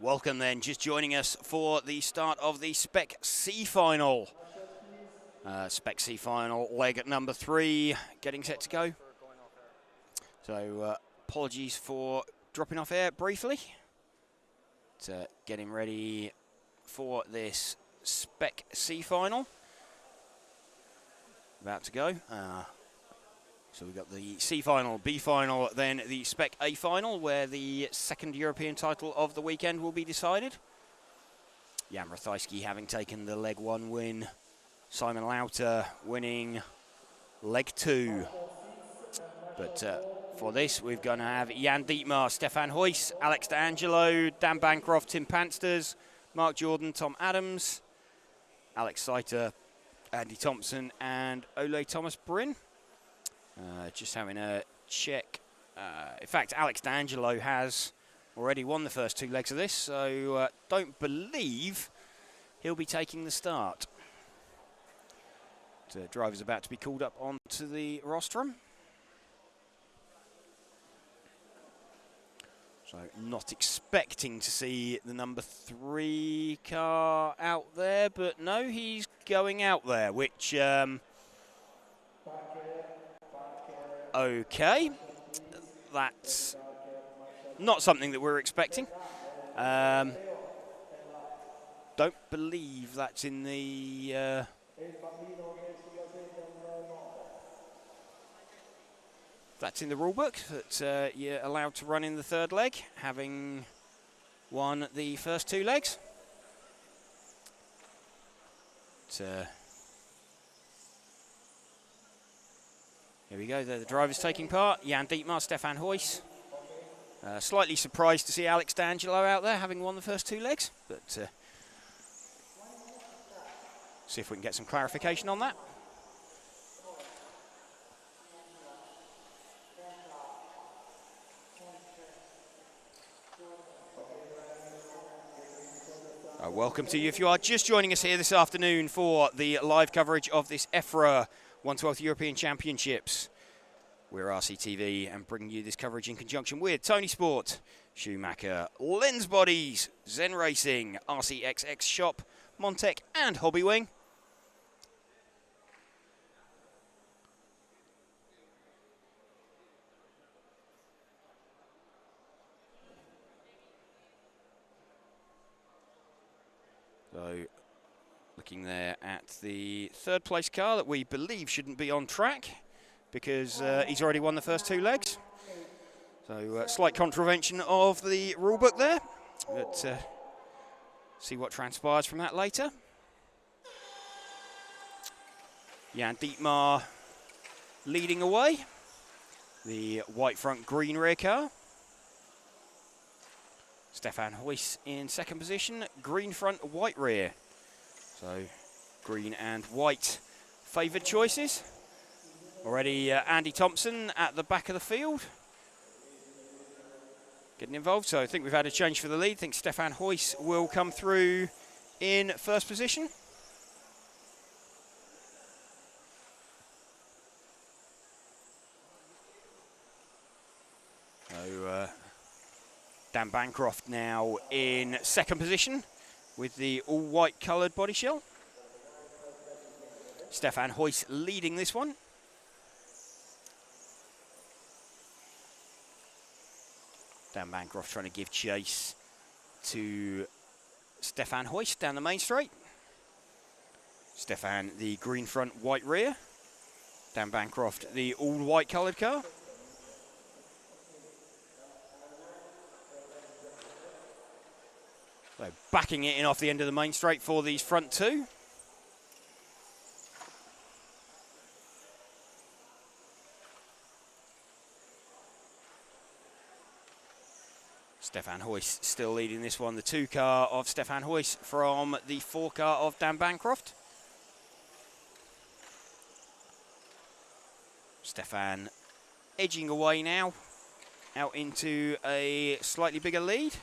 Welcome then, just joining us for the start of the Spec C final. Spec C final, leg number 3, getting set to go. So apologies for dropping off air briefly. Getting ready for this Spec C final. About to go. So we've got the C final, B final, then the Spec A final, where the second European title of the weekend will be decided. Jan Rathajski having taken the leg 1 win. Simon Lauter winning leg 2. But for this, we're going to have Jan Dietmar, Stefan Huys, Alex D'Angelo, Dan Bancroft, Tim Pansters, Mark Jordan, Tom Adams, Alex Saiter, Andy Thompson, and Ole Thomas Bryn. Just having a check. In fact, Alex D'Angelo has already won the first 2 legs of this, so don't believe he'll be taking the start. The driver's about to be called up onto the rostrum. So not expecting to see the number 3 car out there, but no, he's going out there, which... Okay, that's not something that we're expecting. Don't believe that's in the... that's in the rule book, that you're allowed to run in the 3rd leg, having won the first 2 legs. Here we go, the drivers taking part. Jan Dietmar, Stefan Huys. Slightly surprised to see Alex D'Angelo out there, having won the first 2 legs. But see if we can get some clarification on that. Welcome to you if you are just joining us here this afternoon for the live coverage of this EFRA 112th European Championships. We're RCTV and bringing you this coverage in conjunction with ToniSport, Schumacher, Lens Bodies, Zen Racing, RCXX Shop, Montec and Hobbywing. So, looking there at the 3rd place car that we believe shouldn't be on track because he's already won the first 2 legs. So, slight contravention of the rule book there, but see what transpires from that later. Jan Dietmar leading away. The white front, green rear car. Stefan Huys in 2nd position, green front, white rear. So, green and white favoured choices. Already Andy Thompson at the back of the field. Getting involved, so I think we've had a change for the lead. I think Stefan Huys will come through in 1st position. So, Dan Bancroft now in 2nd position with the all-white coloured body shell. Stefan Huys leading this one. Dan Bancroft trying to give chase to Stefan Huys down the main straight. Stefan, the green front, white rear. Dan Bancroft, the all-white coloured car. So backing it in off the end of the main straight for these front 2. Stefan Huys still leading this one. The 2 car of Stefan Huys from the 4 car of Dan Bancroft. Stefan edging away now, out into a slightly bigger lead.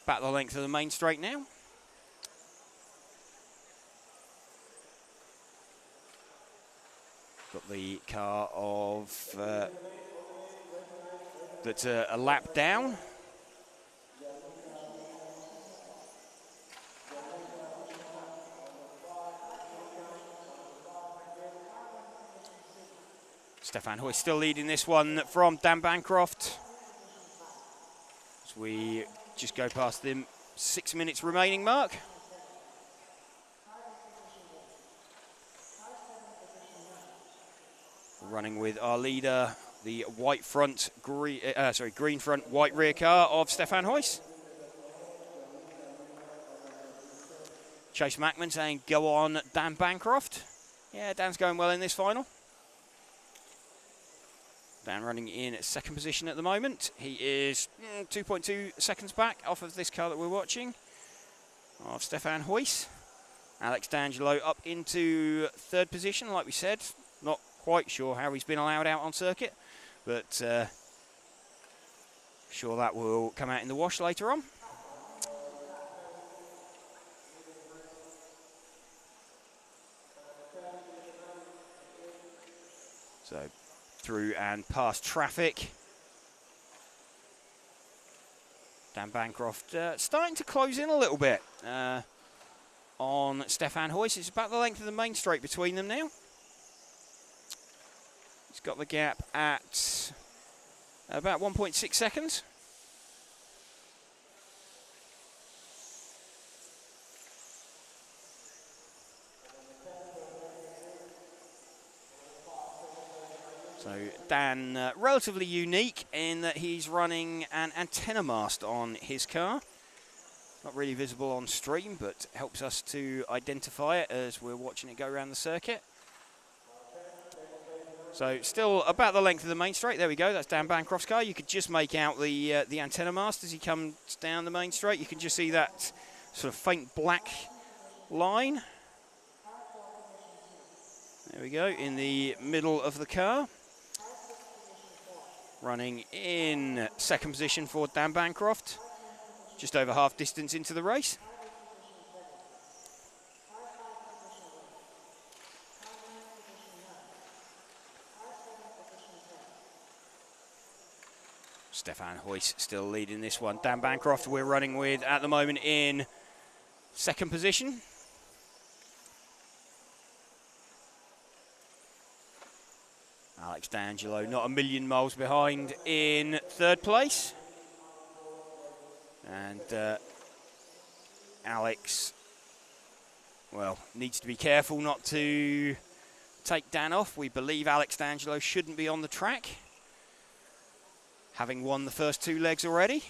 Back the length of the main straight now. Got the car of that's a lap down. Stefan Hoyst still leading this one from Dan Bancroft. As we just go past the 6 minutes remaining mark. Running with our leader, the white front, green front, white rear car of Stefan Hoyst. Chase Mackman saying, go on, Dan Bancroft. Yeah, Dan's going well in this final. Dan running in second position at the moment. He is 2.2 seconds back off of this car that we're watching, of Stefan Hoyst. Alex D'Angelo up into third position, like we said. Not quite sure how he's been allowed out on circuit, but sure that will come out in the wash later on. So through and past traffic. Dan Bancroft starting to close in a little bit on Stefan Hoyst. It's about the length of the main straight between them now. He's got the gap at about 1.6 seconds. So Dan, relatively unique in that he's running an antenna mast on his car. Not really visible on stream, but helps us to identify it as we're watching it go around the circuit. So still about the length of the main straight. There we go, that's Dan Bancroft's car. You could just make out the antenna mast as he comes down the main straight. You can just see that sort of faint black line. There we go, in the middle of the car. Running in second position for Dan Bancroft, just over half distance into the race. Stefan Hoyst still leading this one. Dan Bancroft we're running with at the moment in second position. Alex D'Angelo not a million miles behind in third place. And Alex, well, needs to be careful not to take Dan off. We believe Alex D'Angelo shouldn't be on the track, having won the first two legs already.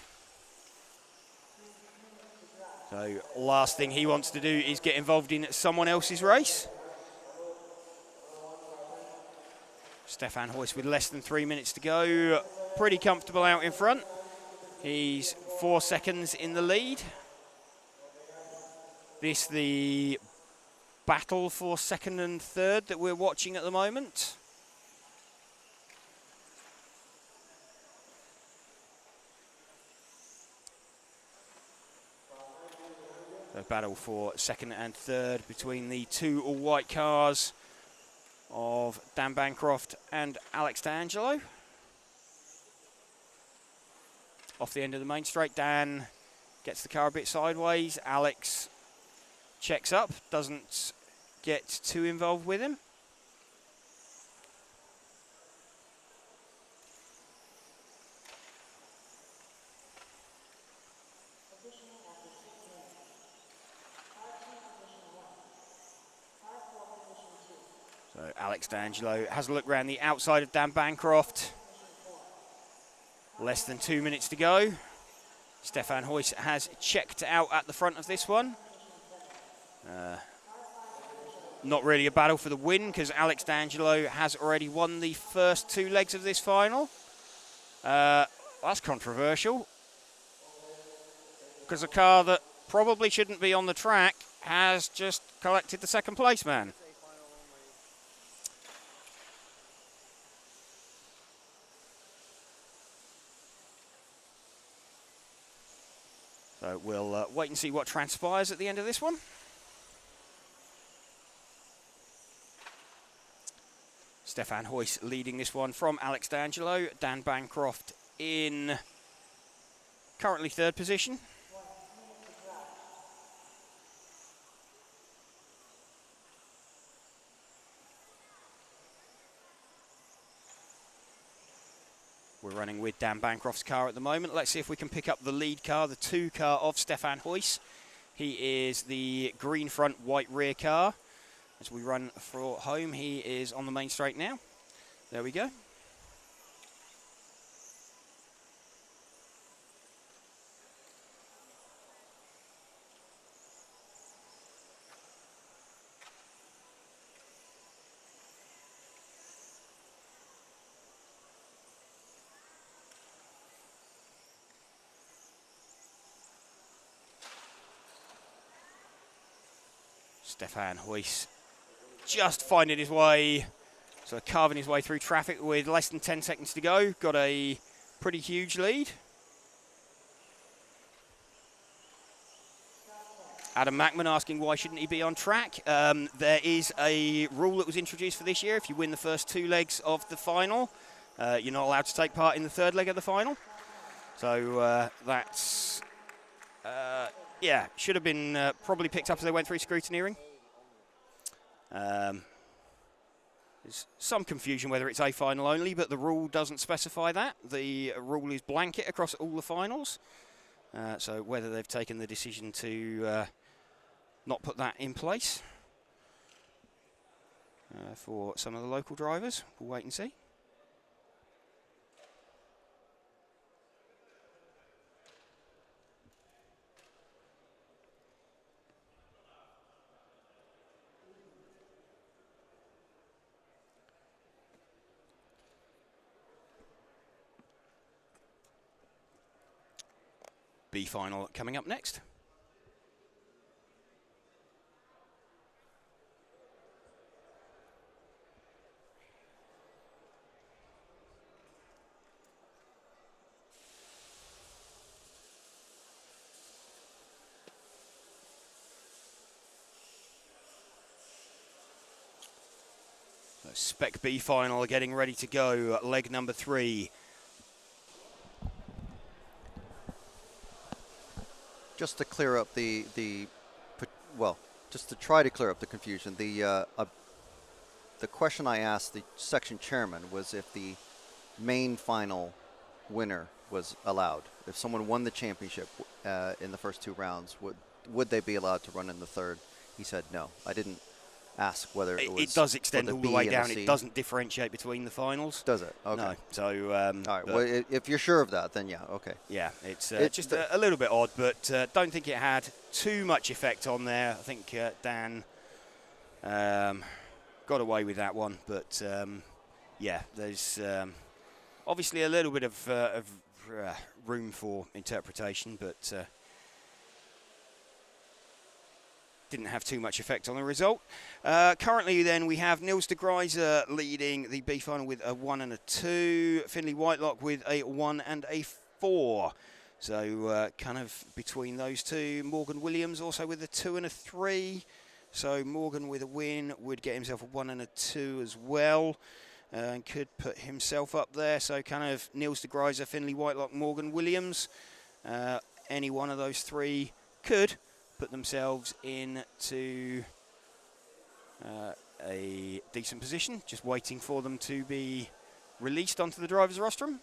So last thing he wants to do is get involved in someone else's race. Stefan Hoyst with less than 3 minutes to go, pretty comfortable out in front. He's 4 seconds in the lead. This the battle for second and third that we're watching at the moment. The battle for second and third between the two all-white cars of Dan Bancroft and Alex D'Angelo. Off the end of the main straight, Dan gets the car a bit sideways. Alex checks up, doesn't get too involved with him. So Alex D'Angelo has a look around the outside of Dan Bancroft. Less than 2 minutes to go. Stefan Hoyst has checked out at the front of this one. Not really a battle for the win because Alex D'Angelo has already won the first two legs of this final. That's controversial, because a car that probably shouldn't be on the track has just collected the second place man. So we'll wait and see what transpires at the end of this one. Stefan Hoyst leading this one from Alex D'Angelo. Dan Bancroft in currently 3rd position. We're running with Dan Bancroft's car at the moment. Let's see if we can pick up the lead car, the 2 car of Stefan Huyss. He is the green front, white rear car. As we run for home, he is on the main straight now. There we go. Stefan Huyss just finding his way, so carving his way through traffic with less than 10 seconds to go. Got a pretty huge lead. Adam Mackman asking why shouldn't he be on track. There is a rule that was introduced for this year. If you win the first 2 legs of the final, you're not allowed to take part in the 3rd leg of the final. So that's, yeah, should have been probably picked up as they went through scrutineering. There's some confusion whether it's a final only, but the rule doesn't specify that. The rule is blanket across all the finals. So whether they've taken the decision to not put that in place for some of the local drivers, we'll wait and see. B final coming up next. So Spec B final getting ready to go, leg number 3. Just to clear up well, just to try to clear up the confusion, the question I asked the section chairman was if the main final winner was allowed. If someone won the championship in the first 2 rounds, would they be allowed to run in the 3rd? He said no. I didn't ask whether it was. It does extend all the way down. It doesn't differentiate between the finals. Does it? Okay. No. So. All right. Well, if you're sure of that, then yeah. Okay. Yeah, it's just a little bit odd, but don't think it had too much effect on there. I think Dan got away with that one, but yeah, there's obviously a little bit of room for interpretation, but. Didn't have too much effect on the result. Currently then we have Niels de Gruyter leading the B final with a 1 and a 2. Finley Whitelock with a 1 and a 4. So kind of between those two. Morgan Williams also with a 2 and a 3. So Morgan with a win would get himself a 1 and a 2 as well. And could put himself up there. So kind of Niels de Gruyter, Finley Whitelock, Morgan Williams. Any one of those 3 could put themselves into a decent position, just waiting for them to be released onto the driver's rostrum.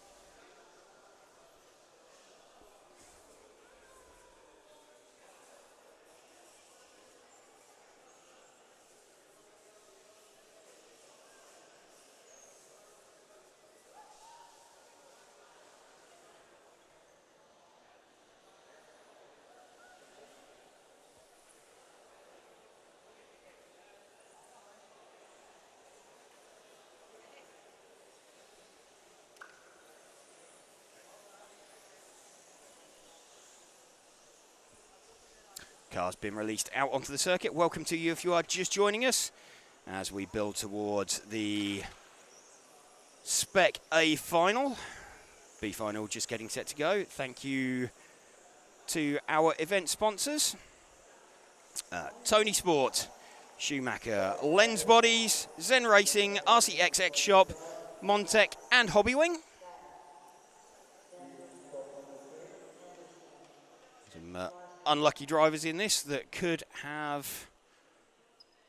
Car's been released out onto the circuit. Welcome to you if you are just joining us as we build towards the Spec A final. B final just getting set to go. Thank you to our event sponsors. ToniSport, Schumacher, Lens Bodies, Zen Racing, RCXX Shop, Montec and Hobbywing. Some unlucky drivers in this that could have,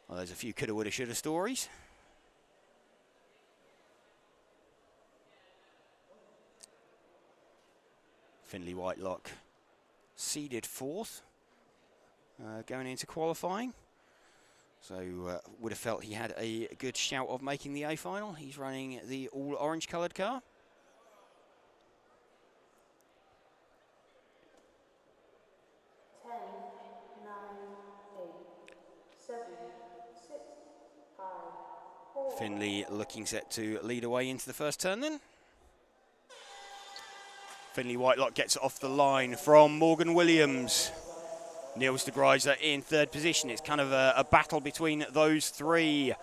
well, there's a few coulda, woulda, shoulda stories. Finley Whitelock seeded 4th going into qualifying. So would have felt he had a good shout of making the A final. He's running the all orange coloured car. Finley looking set to lead away into the first turn then. Finley Whitelock gets off the line from Morgan Williams. Niels de Gruyter in 3rd position. It's kind of a battle between those 3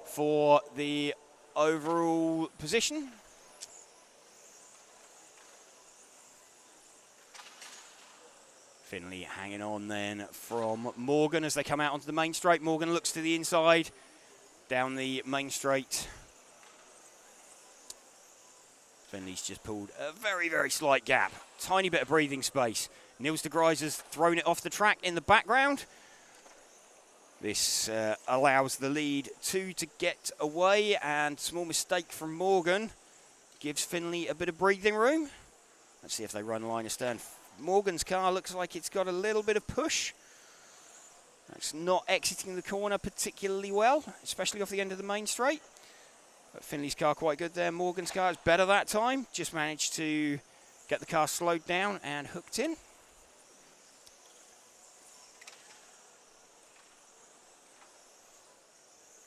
for the overall position. Finley hanging on then from Morgan as they come out onto the main straight. Morgan looks to the inside, down the main straight. Finley's just pulled a very, very slight gap. Tiny bit of breathing space. Niels de Gruyter's thrown it off the track in the background. This allows the lead 2 to get away, and small mistake from Morgan gives Finley a bit of breathing room. Let's see if they run line astern. Morgan's car looks like it's got a little bit of push. It's not exiting the corner particularly well, especially off the end of the main straight. But Finley's car quite good there. Morgan's car is better that time. Just managed to get the car slowed down and hooked in.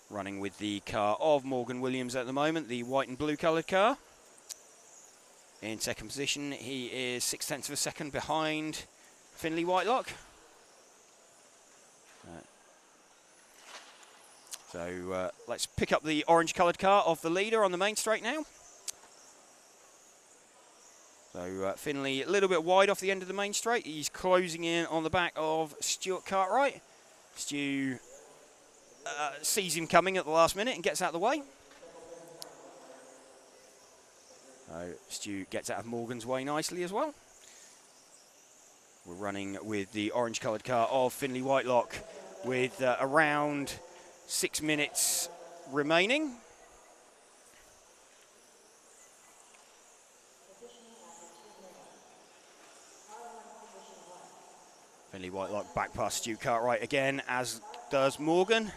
Running with the car of Morgan Williams at the moment, the white and blue coloured car. In 2nd position, he is 0.6 of a second behind Finley Whitelock. So let's pick up the orange coloured car of the leader on the main straight now. So Finley a little bit wide off the end of the main straight. He's closing in on the back of Stuart Cartwright. Stu sees him coming at the last minute and gets out of the way. Stu gets out of Morgan's way nicely as well. We're running with the orange coloured car of Finley Whitelock with around 6 minutes remaining. Finley Whitelock back past Stu Cartwright again, as does Morgan.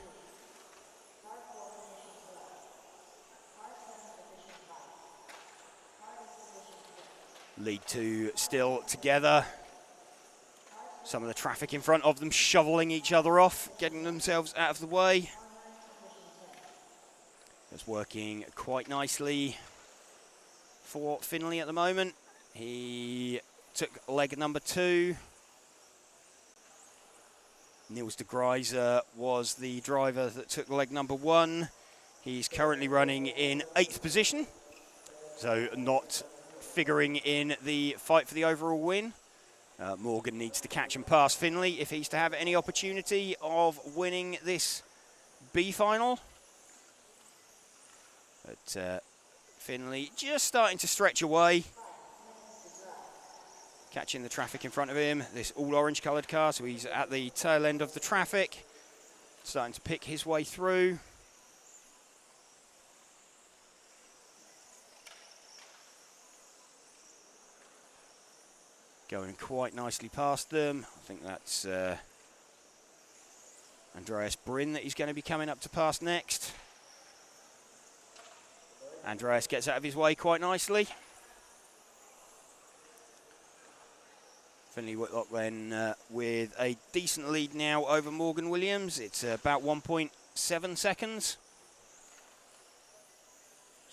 Lead 2 still together. Some of the traffic in front of them shoveling each other off, getting themselves out of the way. It's working quite nicely for Finley at the moment. He took leg number 2. Niels de Gruyter was the driver that took leg number 1. He's currently running in 8th position, so not figuring in the fight for the overall win. Morgan needs to catch and pass Finley if he's to have any opportunity of winning this B final. But Finley just starting to stretch away, catching the traffic in front of him. This all orange coloured car, so he's at the tail end of the traffic, starting to pick his way through. Going quite nicely past them. I think that's Andreas Bryn that he's going to be coming up to pass next. Andreas gets out of his way quite nicely. Finley Whitelock then with a decent lead now over Morgan Williams. It's about 1.7 seconds.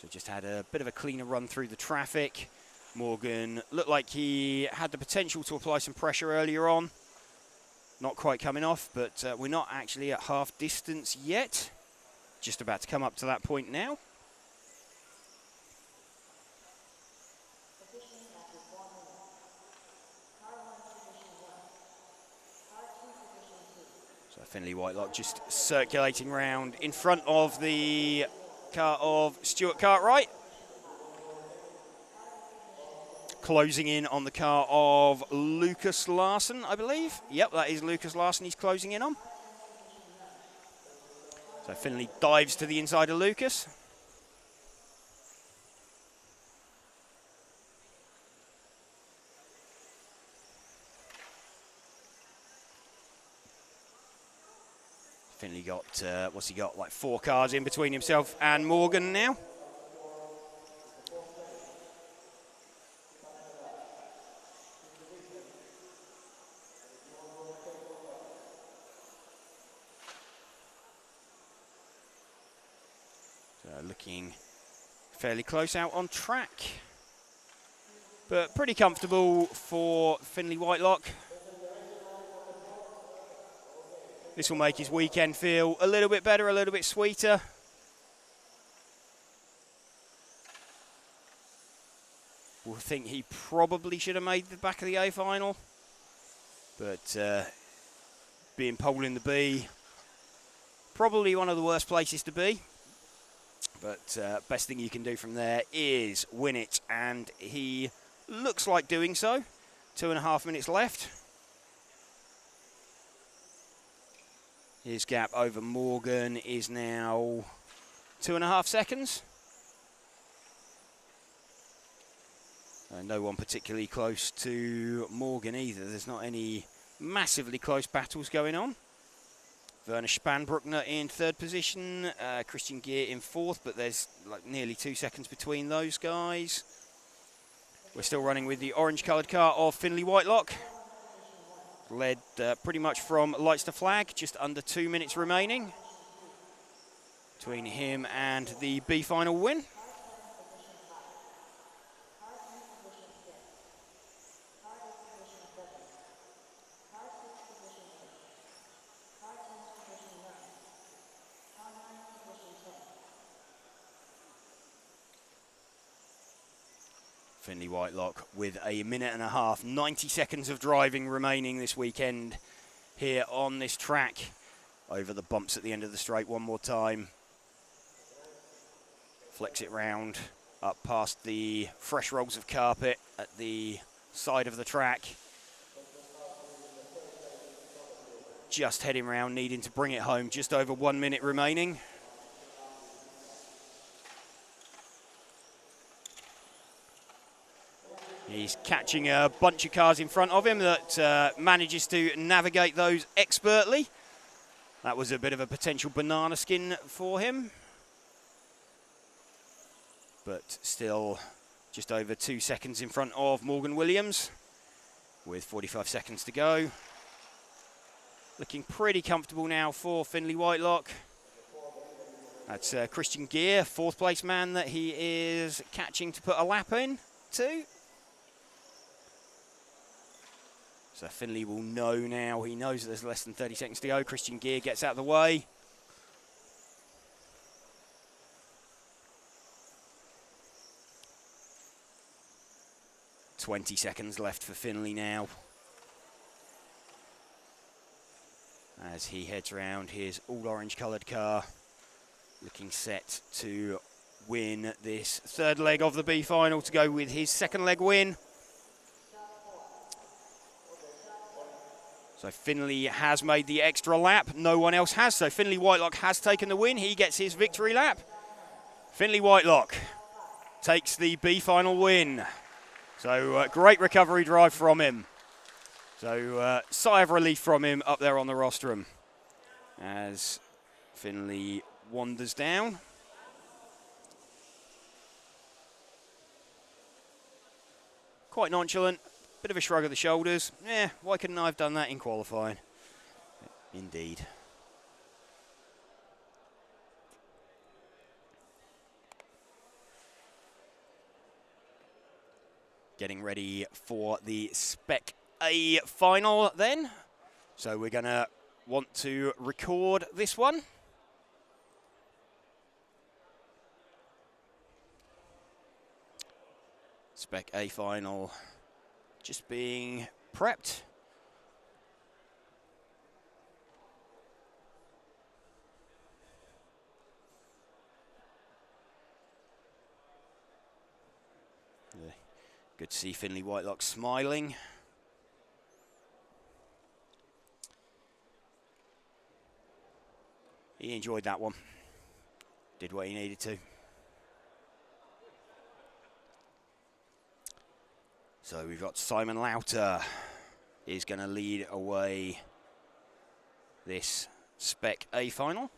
So just had a bit of a cleaner run through the traffic. Morgan looked like he had the potential to apply some pressure earlier on. Not quite coming off, but we're not actually at half distance yet. Just about to come up to that point now. So Finley Whitelock just circulating round in front of the car of Stuart Cartwright. closing in on the car of Lucas Larson, I believe. Yep, that is Lucas Larson he's closing in on. So Finley dives to the inside of Lucas. Finley got, what's he got, like 4 cars in between himself and Morgan now. So looking fairly close out on track, but pretty comfortable for Finley Whitelock. This will make his weekend feel a little bit better, a little bit sweeter. We'll think he probably should have made the back of the A final, but being pole in the B, probably one of the worst places to be. But best thing you can do from there is win it, and he looks like doing so. 2.5 minutes left. His gap over Morgan is now 2.5 seconds. No one particularly close to Morgan either. There's not any massively close battles going on. Werner Spanbruckner in 3rd position, Christian Gear in 4th, but there's like nearly 2 seconds between those guys. We're still running with the orange-coloured car of Finley Whitelock. Led pretty much from lights to flag, just under 2 minutes remaining between him and the B final win. Finley Whitelock with a 1.5 minutes, 90 seconds of driving remaining this weekend here on this track. Over the bumps at the end of the straight one more time. Flex it round, up past the fresh rolls of carpet at the side of the track. Just heading round, needing to bring it home, just over 1 minute remaining. He's catching a bunch of cars in front of him that manages to navigate those expertly. That was a bit of a potential banana skin for him. But still just over 2 seconds in front of Morgan Williams with 45 seconds to go. Looking pretty comfortable now for Finley Whitelock. That's Christian Gear, 4th place man that he is catching to put a lap in to. So Finley will know now. He knows there's less than 30 seconds to go. Christian Gear gets out of the way. "20 seconds left for Finley now, as he heads around his all orange coloured car, looking set to win this 3rd leg of the B final to go with his 2nd leg win. So Finley has made the extra lap. No one else has. So Finley Whitelock has taken the win. He gets his victory lap. Finley Whitelock takes the B final win. So great recovery drive from him. So sigh of relief from him up there on the rostrum as Finley wanders down. Quite nonchalant. Bit of a shrug of the shoulders. Yeah, why couldn't I have done that in qualifying? Indeed. Getting ready for the Spec A final then. So we're going to want to record this one. Spec A final just being prepped. Good to see Finley Whitelock smiling. He enjoyed that one. Did what he needed to. So we've got Simon Lauter is going to lead away this Spec A final.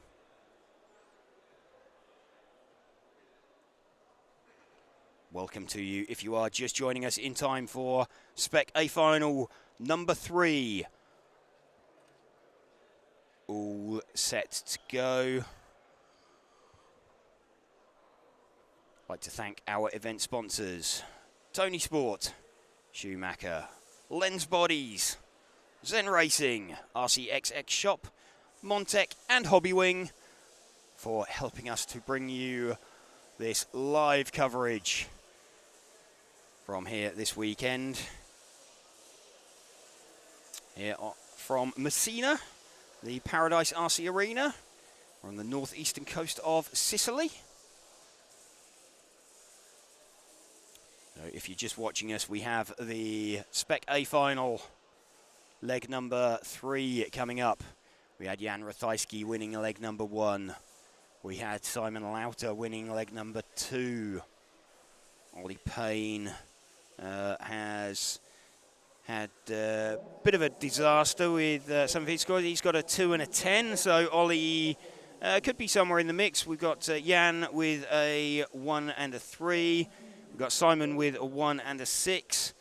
Welcome to you if you are just joining us in time for Spec A final number 3. All set to go. I'd like to thank our event sponsors: ToniSport, Schumacher, Lens Bodies, Zen Racing, RCXX Shop, Montec and Hobbywing for helping us to bring you this live coverage from here this weekend. Here from Messina, the Paradise RC Arena. We're on the northeastern coast of Sicily. So if you're just watching us, we have the Spec A final, leg number 3 coming up. We had Jan Rathajski winning leg number 1. We had Simon Lauter winning leg number 2. Ollie Payne has had a bit of a disaster with some of his scores. He's got a 2 and a 10, so Ollie could be somewhere in the mix. We've got Jan with a 1 and a 3. We've got Simon with a 1 and a 6.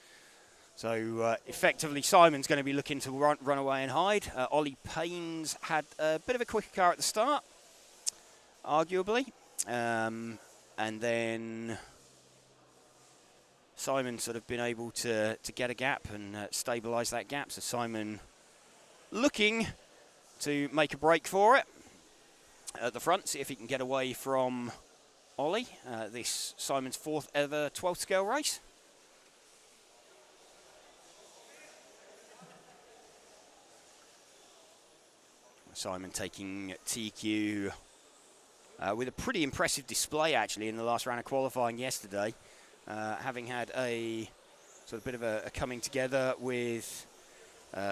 So effectively, Simon's going to be looking to run away and hide. Ollie Payne's had a bit of a quicker car at the start, arguably. And then Simon sort of been able to get a gap and stabilise that gap. So Simon looking to make a break for it at the front, see if he can get away from Ollie. This Simon's 4th ever 12th scale race. Simon taking TQ with a pretty impressive display actually in the last round of qualifying yesterday. Having had a sort of bit of a coming together with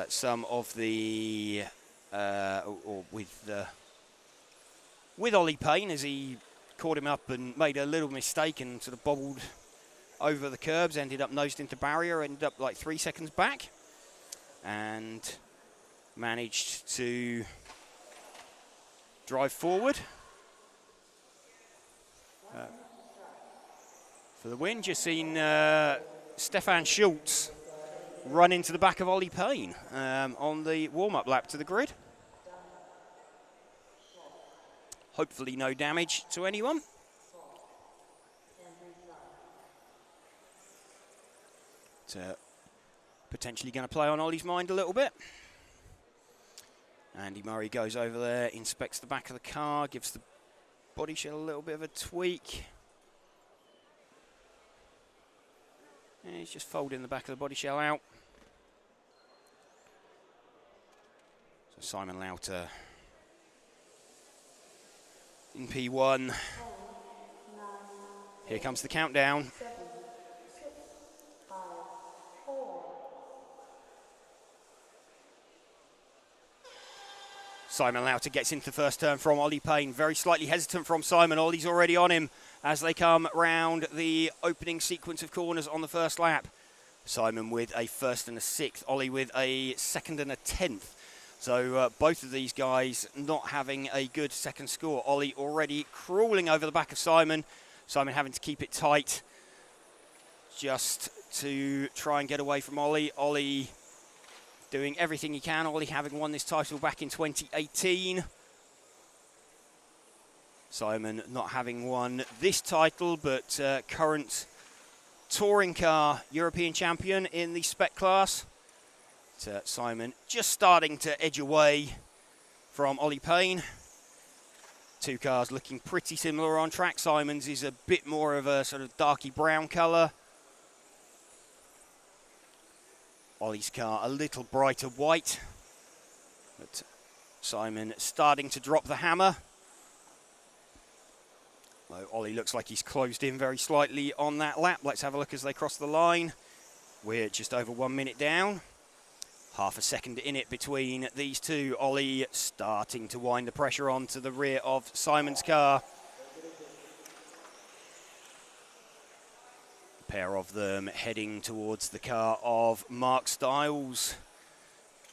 some of the with Ollie Payne, as he caught him up and made a little mistake and sort of bobbled over the curbs, ended up nosed into barrier, ended up like 3 seconds back, and managed to drive forward for the win. Just seen Stefan Schultz run into the back of Ollie Payne on the warm-up lap to the grid. Hopefully no damage to anyone. It's potentially going to play on Ollie's mind a little bit. Andy Murray goes over there, inspects the back of the car, gives the body shell a little bit of a tweak. And he's just folding the back of the body shell out. So Simon Lauter in P1. Here comes the countdown. Simon Lauter gets into the first turn from Ollie Payne. Very slightly hesitant from Simon. Ollie's already on him as they come round the opening sequence of corners on the first lap. Simon with a 1st and a 6th. Ollie with a 2nd and a 10th. So both of these guys not having a good second score. Ollie already crawling over the back of Simon. Simon having to keep it tight just to try and get away from Ollie. Ollie doing everything he can. Ollie having won this title back in 2018. Simon not having won this title, but current touring car European champion in the Spec class. Simon just starting to edge away from Ollie Payne. Two cars looking pretty similar on track. Simon's is a bit more of a sort of darky brown colour. Ollie's car a little brighter white. But Simon starting to drop the hammer. Ollie looks like he's closed in very slightly on that lap. Let's have a look as they cross the line. We're just over 1 minute down. Half a second in it between these two. Ollie starting to wind the pressure on to the rear of Simon's car. A pair of them heading towards the car of Mark Stiles.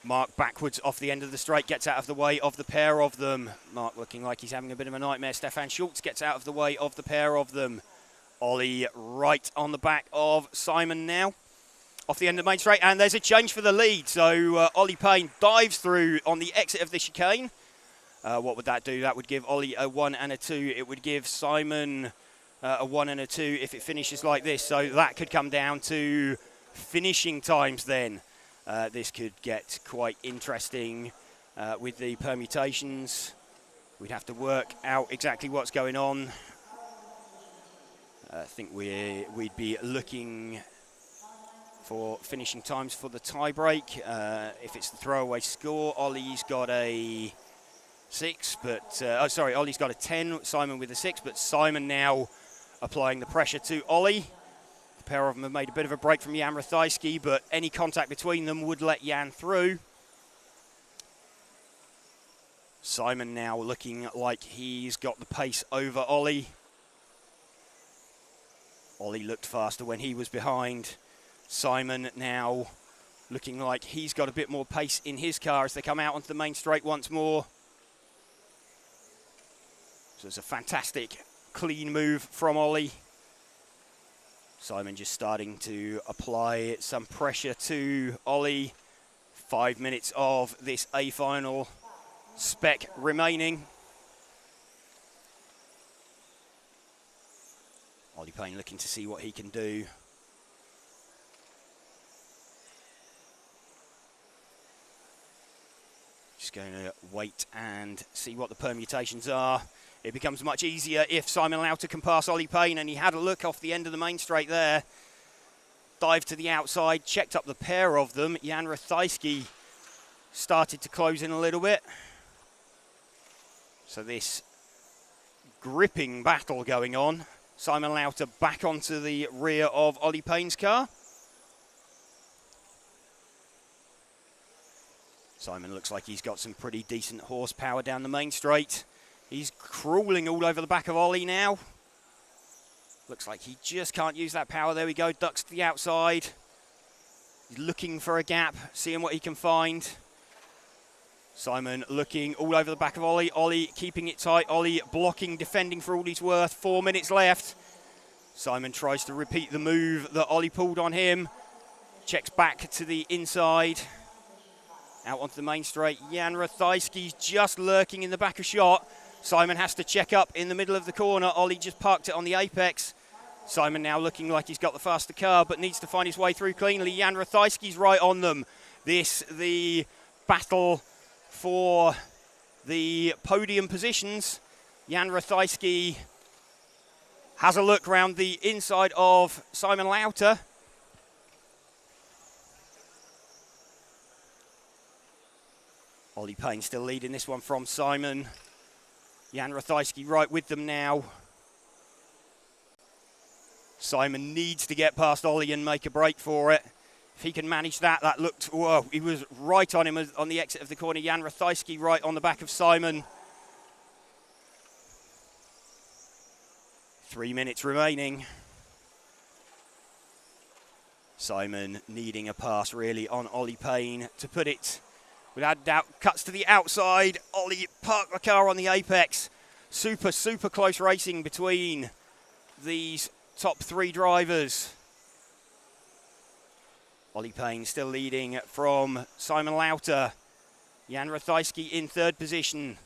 Mark backwards off the end of the straight, gets out of the way of the pair of them. Mark looking like he's having a bit of a nightmare. Stefan Schultz gets out of the way of the pair of them. Ollie right on the back of Simon now. Off the end of the main straight, and there's a change for the lead. So Ollie Payne dives through on the exit of the chicane. What would that do? That would give Ollie a 1 and a 2. It would give Simon a 1 and a 2 if it finishes like this. So that could come down to finishing times then. This could get quite interesting with the permutations. We'd have to work out exactly what's going on. I think we'd be looking for finishing times for the tie-break. If it's the throwaway score, Ollie's got a 6, but Ollie's got a 10, Simon with a 6, but Simon now applying the pressure to Ollie. The pair of them have made a bit of a break from Jan Ratajski, but any contact between them would let Jan through. Simon now looking like he's got the pace over Ollie. Ollie looked faster when he was behind. Simon now looking like he's got a bit more pace in his car as they come out onto the main straight once more. So it's a fantastic clean move from Ollie. Simon just starting to apply some pressure to Ollie. 5 minutes of this A final spec remaining. Ollie Payne looking to see what he can do. Just going to wait and see what the permutations are. It becomes much easier if Simon Lauter can pass Ollie Payne, and he had a look off the end of the main straight there. Dived to the outside, checked up the pair of them. Jan Ratajski started to close in a little bit. So this gripping battle going on. Simon Lauter back onto the rear of Ollie Payne's car. Simon looks like he's got some pretty decent horsepower down the main straight. He's crawling all over the back of Ollie now. Looks like he just can't use that power. There we go, ducks to the outside. He's looking for a gap, seeing what he can find. Simon looking all over the back of Ollie. Ollie keeping it tight. Ollie blocking, defending for all he's worth. 4 minutes left. Simon tries to repeat the move that Ollie pulled on him. Checks back to the inside. Out onto the main straight. Jan Ratajski's just lurking in the back of shot. Simon has to check up in the middle of the corner. Ollie just parked it on the apex. Simon now looking like he's got the faster car, but needs to find his way through cleanly. Jan Ratajski's right on them. The battle for the podium positions. Jan Ratajski has a look round the inside of Simon Lauter. Ollie Payne still leading this one from Simon. Jan Ratajski right with them now. Simon needs to get past Ollie and make a break for it. If he can manage that, that looked, whoa, he was right on him on the exit of the corner. Jan Ratajski right on the back of Simon. 3 minutes remaining. Simon needing a pass really on Ollie Payne to put it without doubt. Cuts to the outside. Ollie parked the car on the apex. Super, super close racing between these top three drivers. Ollie Payne still leading from Simon Lauter. Jan Ratajski in third position.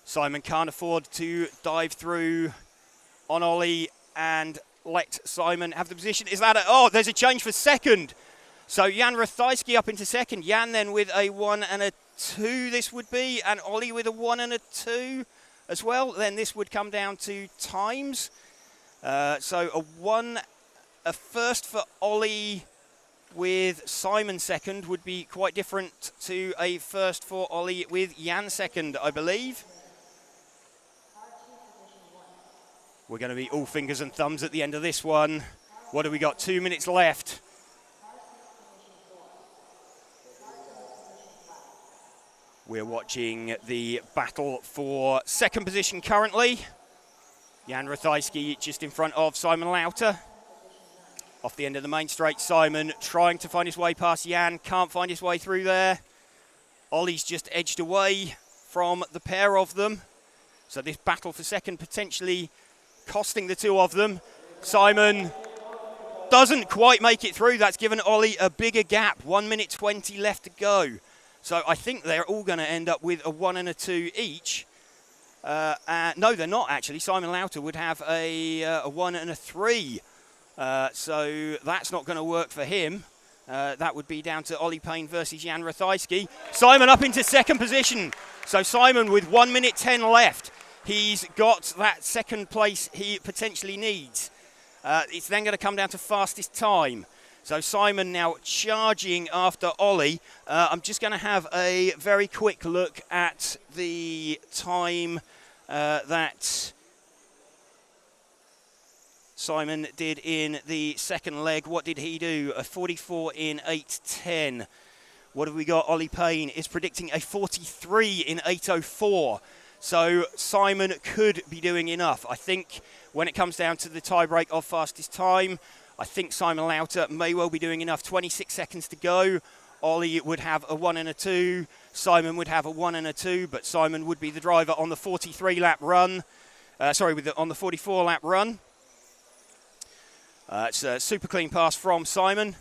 Simon can't afford to dive through on Ollie and let Simon have the position. Is that oh, there's a change for second. So Jan Ratajski up into second. Jan then with a 1 and a 2 this would be, and Ollie with a 1 and a 2 as well. Then this would come down to times. So a first for Ollie with Simon second would be quite different to a first for Ollie with Jan second, I believe. We're going to be all fingers and thumbs at the end of this one. What do we got? 2 minutes left. We're watching the battle for second position currently. Jan Ratajski just in front of Simon Lauter. Off the end of the main straight, Simon trying to find his way past Jan, can't find his way through there. Ollie's just edged away from the pair of them. So this battle for second potentially costing the two of them. Simon doesn't quite make it through. That's given Ollie a bigger gap. 1 minute 20 left to go. So I think they're all going to end up with a 1 and a 2 each. No, they're not actually. Simon Lauter would have a 1 and a 3. So that's not going to work for him. That would be down to Ollie Payne versus Jan Ratajski. Simon up into second position. So Simon with 1 minute 10 left. He's got that second place he potentially needs. It's then going to come down to fastest time. So Simon now charging after Ollie. I'm just going to have a very quick look at the time that Simon did in the second leg. What did he do? A 44 in 8:10. What have we got? Ollie Payne is predicting a 43 in 8:04. So Simon could be doing enough. I think when it comes down to the tiebreak of fastest time, I think Simon Lauter may well be doing enough. 26 seconds to go. Ollie would have a 1 and a 2. Simon would have a 1 and a 2, but Simon would be the driver on the 43-lap run. On the 44-lap run. It's a super clean pass from Simon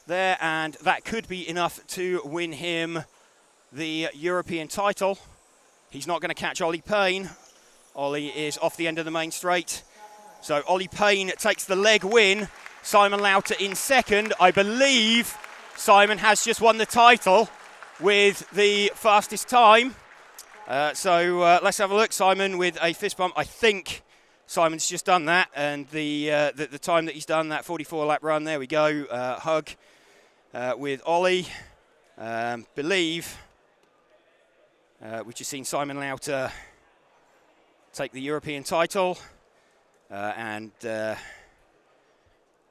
there, and that could be enough to win him the European title. He's not going to catch Ollie Payne. Ollie is off the end of the main straight. So Ollie Payne takes the leg win. Simon Lauter in second. I believe Simon has just won the title with the fastest time. So let's have a look. Simon with a fist bump. I think Simon's just done that, and the time that he's done, that 44-lap run, there we go, hug with Ollie. Believe we've just seen Simon Lauter take the European title, and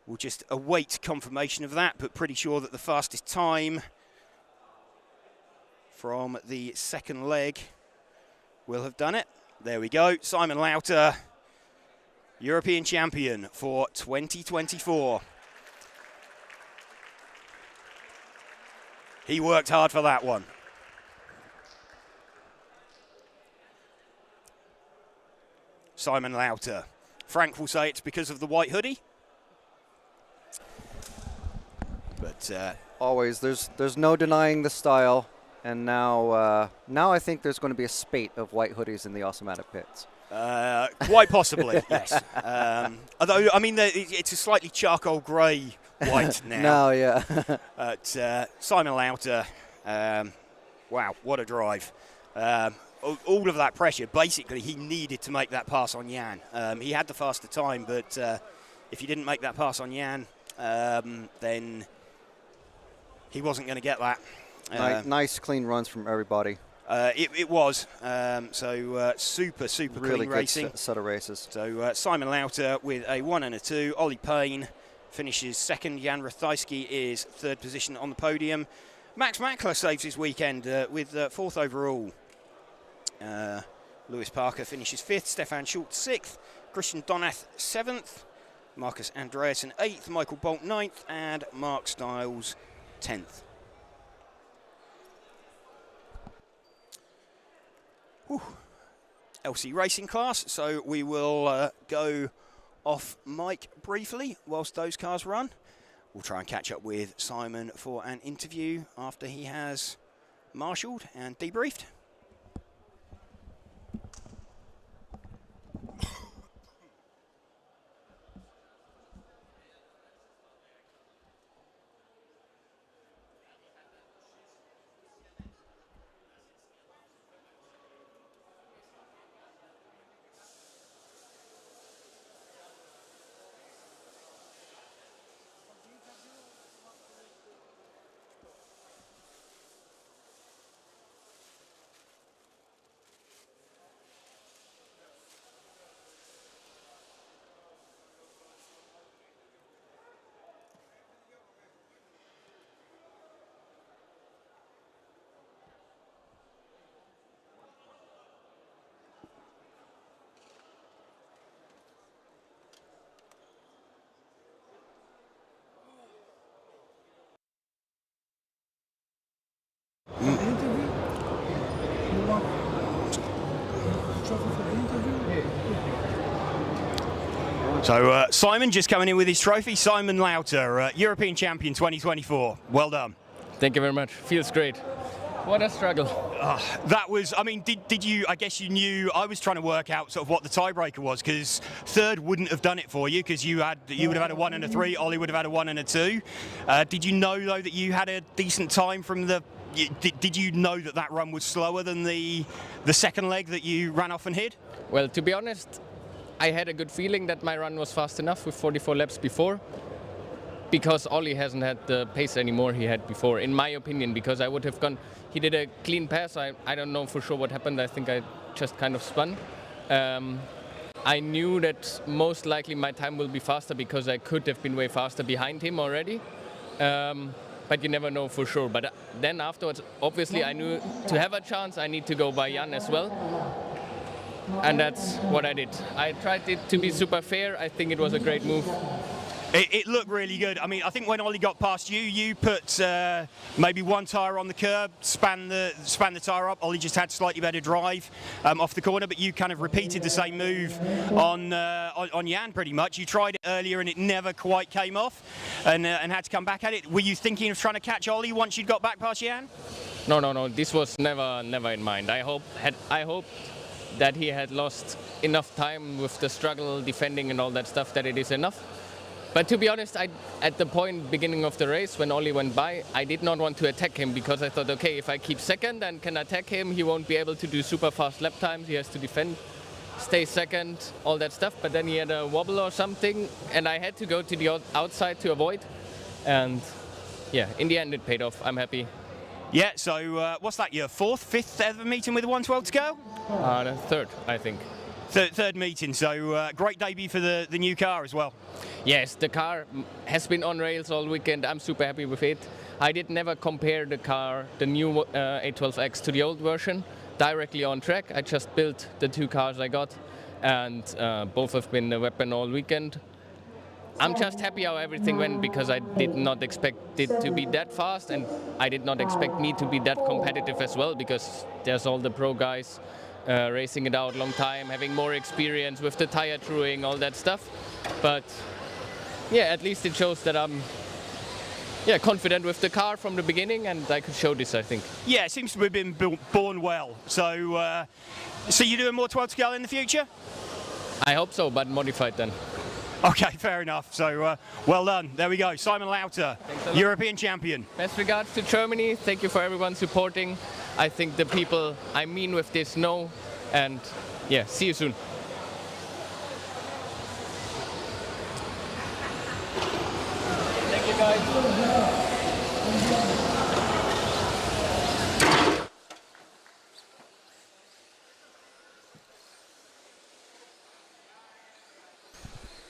we'll just await confirmation of that, but pretty sure that the fastest time from the second leg will have done it. There we go, Simon Lauter, European champion for 2024. He worked hard for that one. Simon Lauter. Frank will say it's because of the white hoodie. But always, there's no denying the style. And now I think there's going to be a spate of white hoodies in the Automatic pits. Quite possibly, yes. Although, I mean, it's a slightly charcoal grey white now. No, yeah. Simon Lauter, wow, what a drive. All of that pressure, basically, he needed to make that pass on Jan. He had the faster time, but if he didn't make that pass on Jan, then he wasn't going to get that. Nice, clean runs from everybody. It was. Super really clean racing. Good set of races. So Simon Lauter with a 1 and a 2. Ollie Payne finishes second. Jan Ratajski is third position on the podium. Max Mackler saves his weekend with fourth overall. Lewis Parker finishes fifth. Stefan Schultz sixth. Christian Donath seventh. Marcus Andreasen eighth. Michael Bolt ninth. And Mark Stiles 10th. Whew. LC racing class, so we will go off mic briefly whilst those cars run. We'll try and catch up with Simon for an interview after he has marshalled and debriefed. So Simon just coming in with his trophy. Simon Lauter, European Champion 2024. Well done. Thank you very much. Feels great. What a struggle. That was, I mean, did you, I guess you knew, I was trying to work out sort of what the tiebreaker was, because third wouldn't have done it for you, because you would have had a 1 and a 3, Ollie would have had a 1 and a 2. Did you know, though, that you had a decent time from the, did you know that that run was slower than the second leg that you ran off and hid? Well, to be honest, I had a good feeling that my run was fast enough with 44 laps before, because Ollie hasn't had the pace anymore he had before, in my opinion, because I would have gone, he did a clean pass, I don't know for sure what happened, I think I just kind of spun. I knew that most likely my time will be faster because I could have been way faster behind him already, but you never know for sure. But then afterwards, obviously I knew to have a chance I need to go by Jan as well. And that's what I did. I tried it to be super fair. I think it was a great move. It looked really good. I mean, I think when Ollie got past you, you put maybe one tyre on the curb, span the tyre up. Ollie just had slightly better drive off the corner, but you kind of repeated the same move on Jan pretty much. You tried it earlier and it never quite came off, and had to come back at it. Were you thinking of trying to catch Ollie once you'd got back past Jan? No. This was never in mind. I hope that he had lost enough time with the struggle, defending and all that stuff, that it is enough. But to be honest, at the beginning of the race, when Ollie went by, I did not want to attack him because I thought, okay, if I keep second and can attack him, he won't be able to do super fast lap times. He has to defend, stay second, all that stuff. But then he had a wobble or something, and I had to go to the outside to avoid. And yeah, in the end, it paid off. I'm happy. Yeah, so what's that, your fourth, fifth ever meeting with the 112 to go? The third, I think. Third meeting, so great debut for the new car as well. Yes, the car has been on rails all weekend. I'm super happy with it. I did never compare the car, the new A12X, to the old version directly on track. I just built the two cars I got, and both have been a weapon all weekend. I'm just happy how everything went, because I did not expect it to be that fast, and I did not expect me to be that competitive as well, because there's all the pro guys racing it out long time, having more experience with the tire truing, all that stuff. But yeah, at least it shows that I'm confident with the car from the beginning, and I could show this, I think. Yeah, it seems to have been born well. So, so you're doing more 12 scale in the future? I hope so, but modified then. Okay, fair enough. So, well done. There we go. Simon Lauter, European champion. Best regards to Germany. Thank you for everyone supporting. I think the people I mean with this know. And yeah, see you soon. Thank you, guys.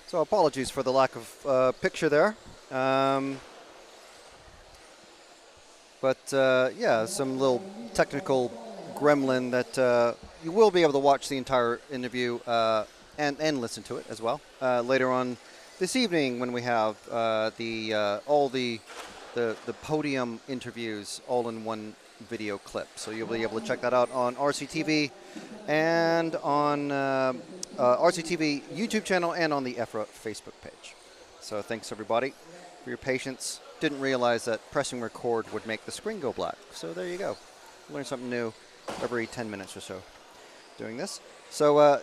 So apologies for the lack of picture there. Yeah, some little technical gremlin that you will be able to watch the entire interview and listen to it as well later on this evening, when we have all the podium interviews all in one video clip. So you'll be able to check that out on RCTV and on RCTV YouTube channel and on the EFRA Facebook page. So thanks everybody for your patience. Didn't realize that pressing record would make the screen go black. So there you go. Learn something new every 10 minutes or so doing this. So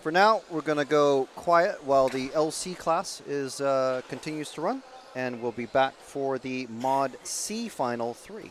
for now, we're going to go quiet while the LC class continues to run, and we'll be back for the Mod C Final 3.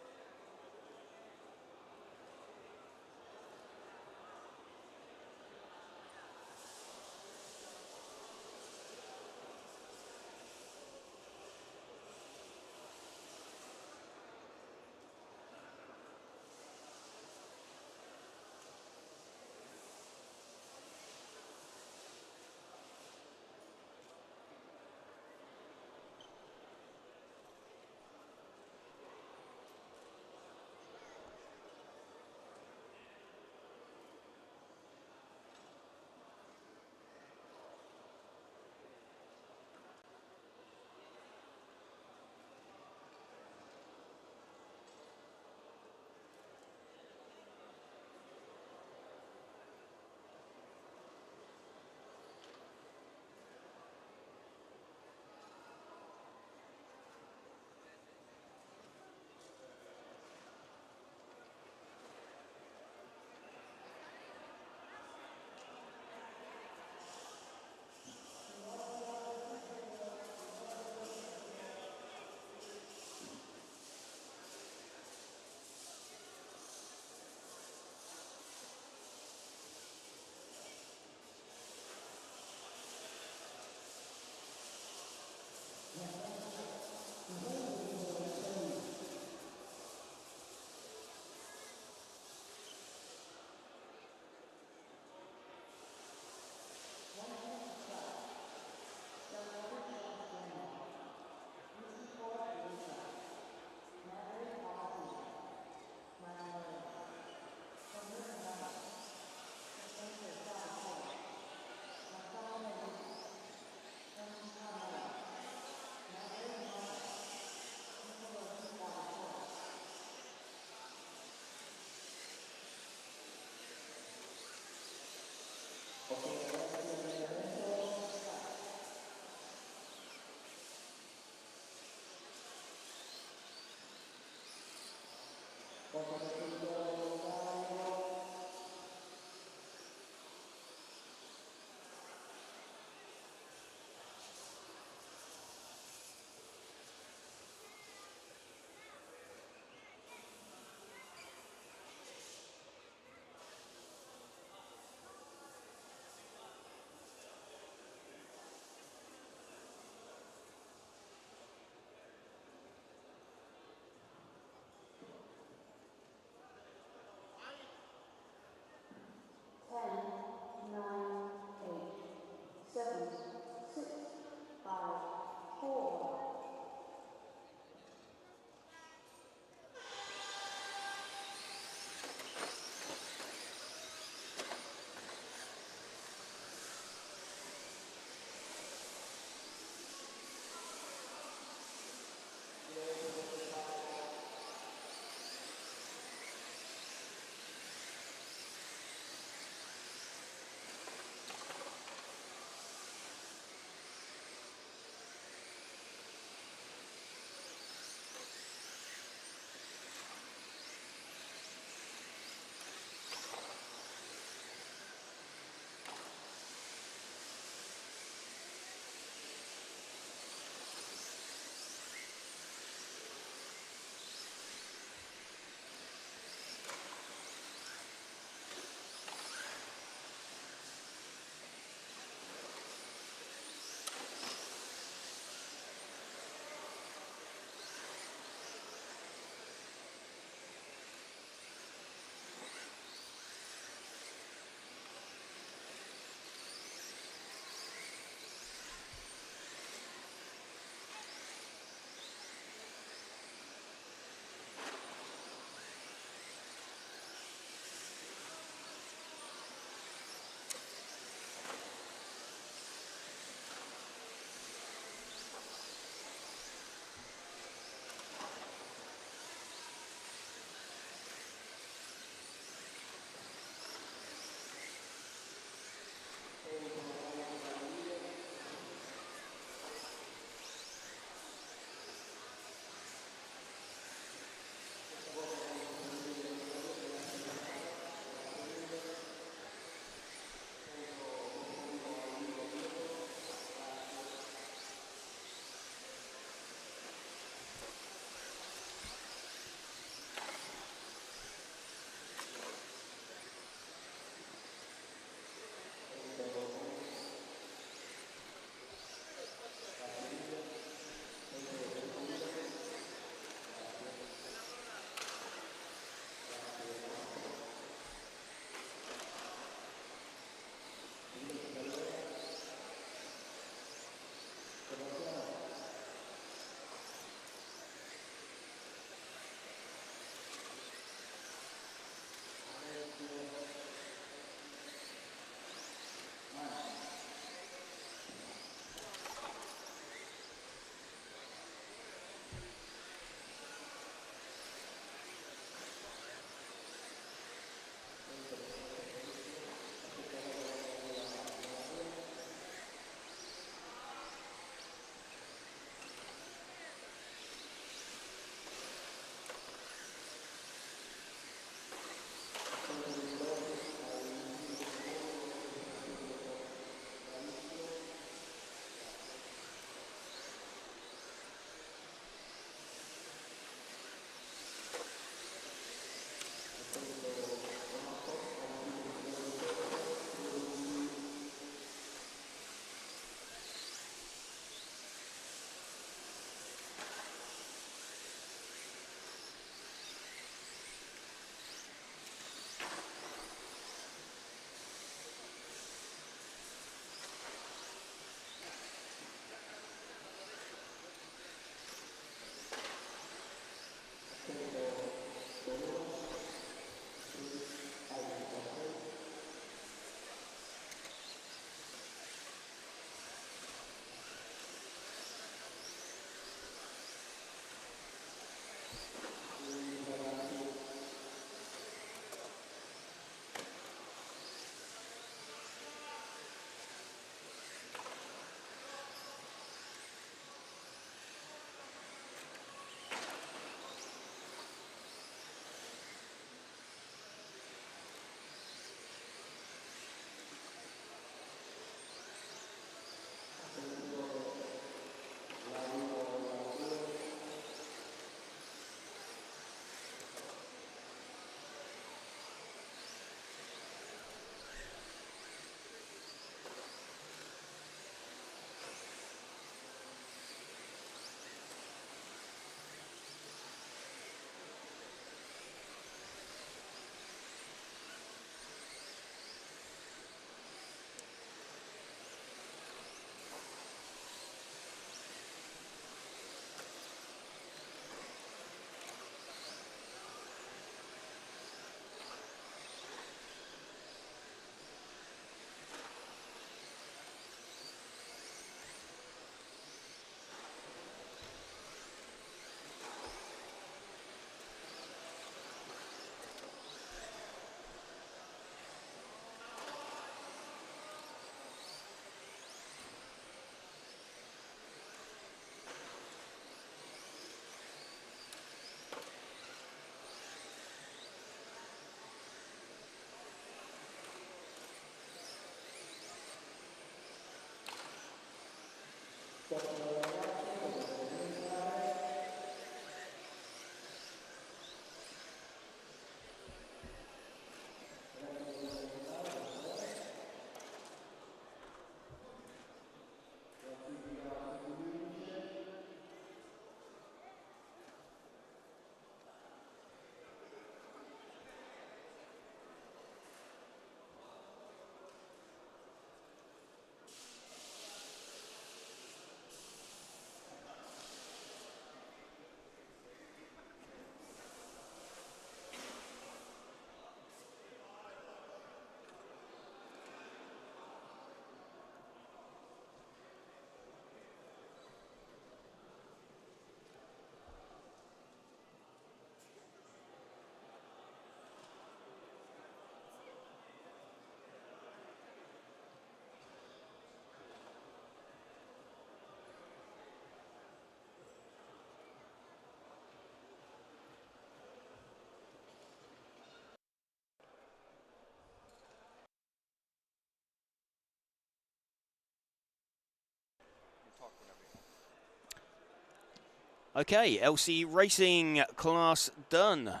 Okay, LC Racing class done.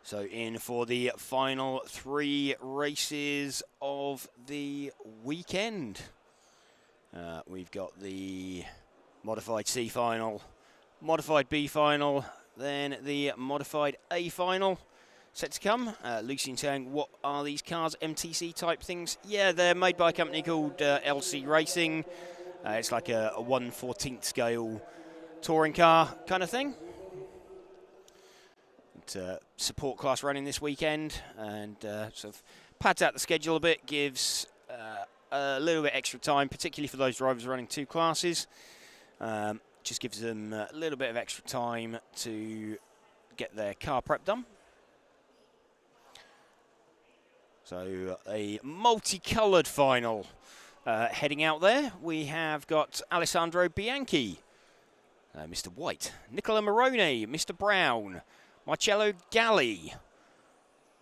So in for the final 3 races of the weekend. We've got the Modified C final, Modified B final, then the Modified A final set to come. Lucian saying, what are these cars, MTC type things? Yeah, they're made by a company called LC Racing. It's like a 1/14 scale touring car kind of thing. Support class running this weekend, and sort of pads out the schedule a bit, gives a little bit extra time, particularly for those drivers running 2 classes. Just gives them a little bit of extra time to get their car prep done. So a multicoloured final heading out there. We have got Alessandro Bianchi, Mr. White, Nicola Moroni, Mr. Brown, Marcello Galli,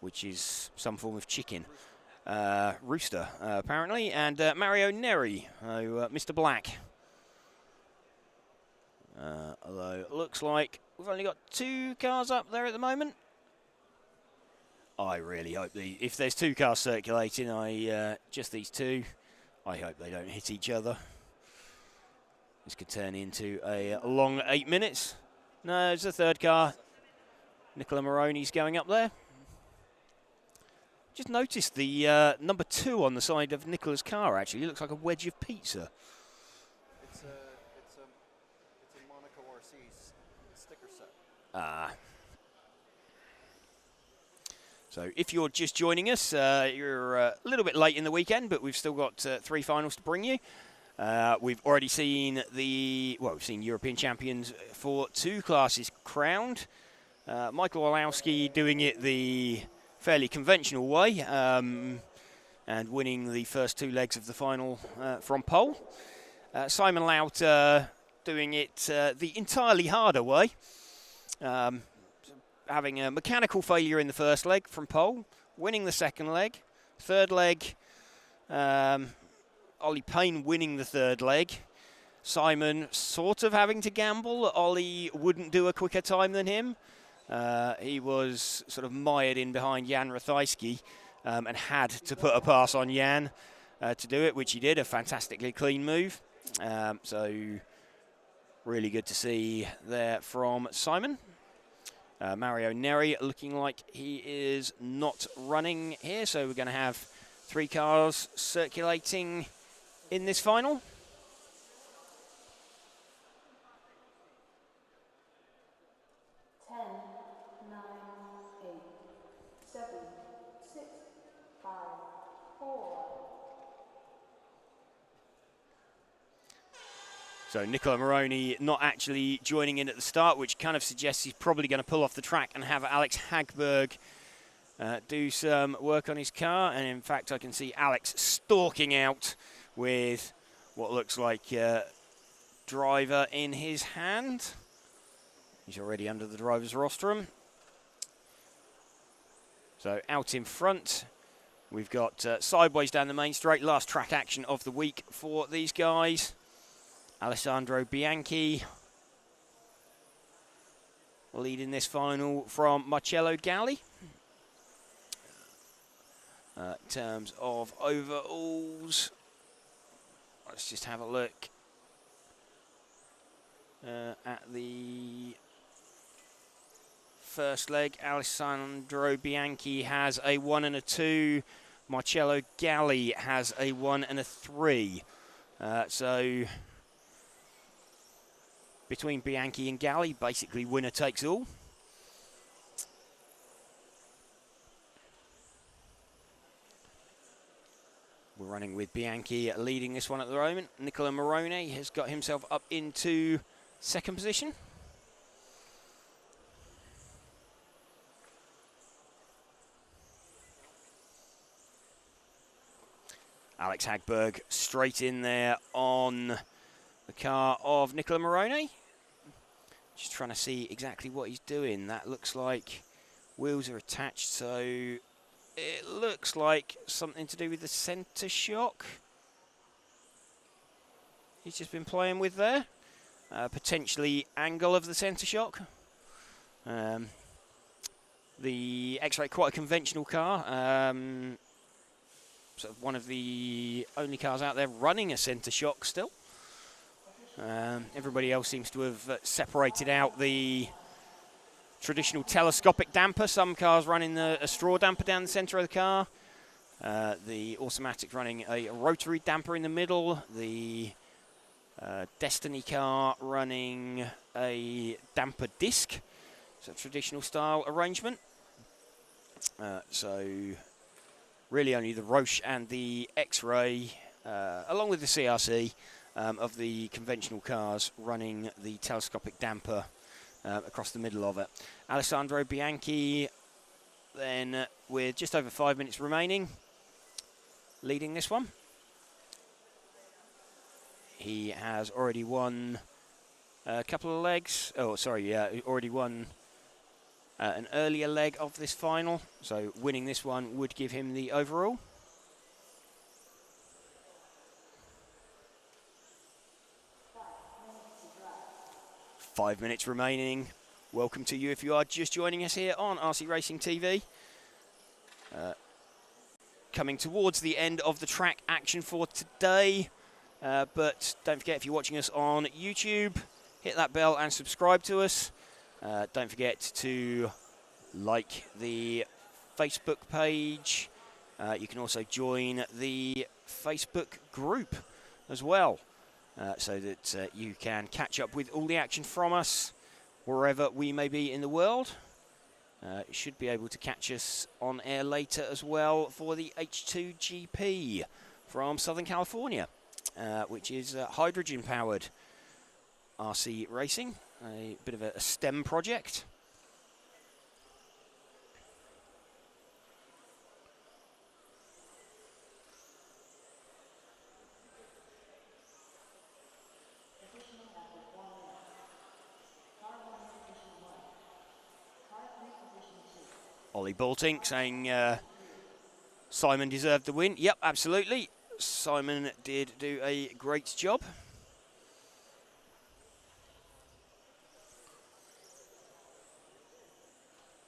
which is some form of chicken, rooster apparently, and Mario Neri, Mr. Black. Although it looks like we've only got 2 cars up there at the moment. I really hope if there's 2 cars circulating, just these 2, I hope they don't hit each other. This could turn into a long 8 minutes. No, it's the 3rd car. Nicola Moroni's going up there. Just noticed the number 2 on the side of Nicola's car actually looks like a wedge of pizza. It's a Monaco RC sticker set. Ah. So if you're just joining us, you're a little bit late in the weekend, but we've still got 3 finals to bring you. We've already seen we've seen European champions for 2 classes crowned. Michael Olowski doing it the fairly conventional way and winning the first 2 legs of the final from pole. Simon Lauter doing it the entirely harder way, having a mechanical failure in the first leg from pole, winning the second leg. Third leg, Ollie Payne winning the 3rd leg. Simon sort of having to gamble. Ollie wouldn't do a quicker time than him. He was sort of mired in behind Jan Rathajski and had to put a pass on Jan to do it, which he did, a fantastically clean move. So really good to see there from Simon. Mario Neri looking like he is not running here, so we're going to have 3 cars circulating in this final. So Nicola Moroni not actually joining in at the start, which kind of suggests he's probably going to pull off the track and have Alex Hagberg do some work on his car. And in fact, I can see Alex stalking out with what looks like driver in his hand. He's already under the driver's rostrum. So out in front, we've got sideways down the main straight, last track action of the week for these guys. Alessandro Bianchi leading this final from Marcello Galli. In terms of overalls, let's just have a look at the first leg. Alessandro Bianchi has a 1 and a 2. Marcello Galli has a 1 and a 3. So between Bianchi and Galli, basically winner takes all. We're running with Bianchi leading this one at the moment. Nicola Morone has got himself up into second position. Alex Hagberg straight in there on the car of Nicola Morone. Just trying to see exactly what he's doing. That looks like wheels are attached, so it looks like something to do with the centre shock. He's just been playing with there. Potentially angle of the centre shock. The X-Ray, quite a conventional car. Sort of one of the only cars out there running a centre shock still. Everybody else seems to have separated out the traditional telescopic damper. Some cars running a straw damper down the centre of the car. The Automatic running a rotary damper in the middle. The Destiny car running a damper disc. It's a traditional style arrangement. So really only the Roche and the X-Ray, along with the CRC, of the conventional cars running the telescopic damper across the middle of it. Alessandro Bianchi, then with just over 5 minutes remaining, leading this one. He has already won a couple of legs. Oh, sorry, yeah, already won an earlier leg of this final, so winning this one would give him the overall. Five minutes remaining. Welcome to you if you are just joining us here on RC Racing TV. Coming towards the end of the track action for today, but don't forget, if you're watching us on YouTube, hit that bell and subscribe to us. Don't forget to like the Facebook page. You can also join the Facebook group as well, so that you can catch up with all the action from us wherever we may be in the world. You should be able to catch us on air later as well for the H2GP from Southern California, which is hydrogen-powered RC racing, a bit of a STEM project. Ollie Baltink saying Simon deserved the win. Yep, absolutely. Simon did do a great job.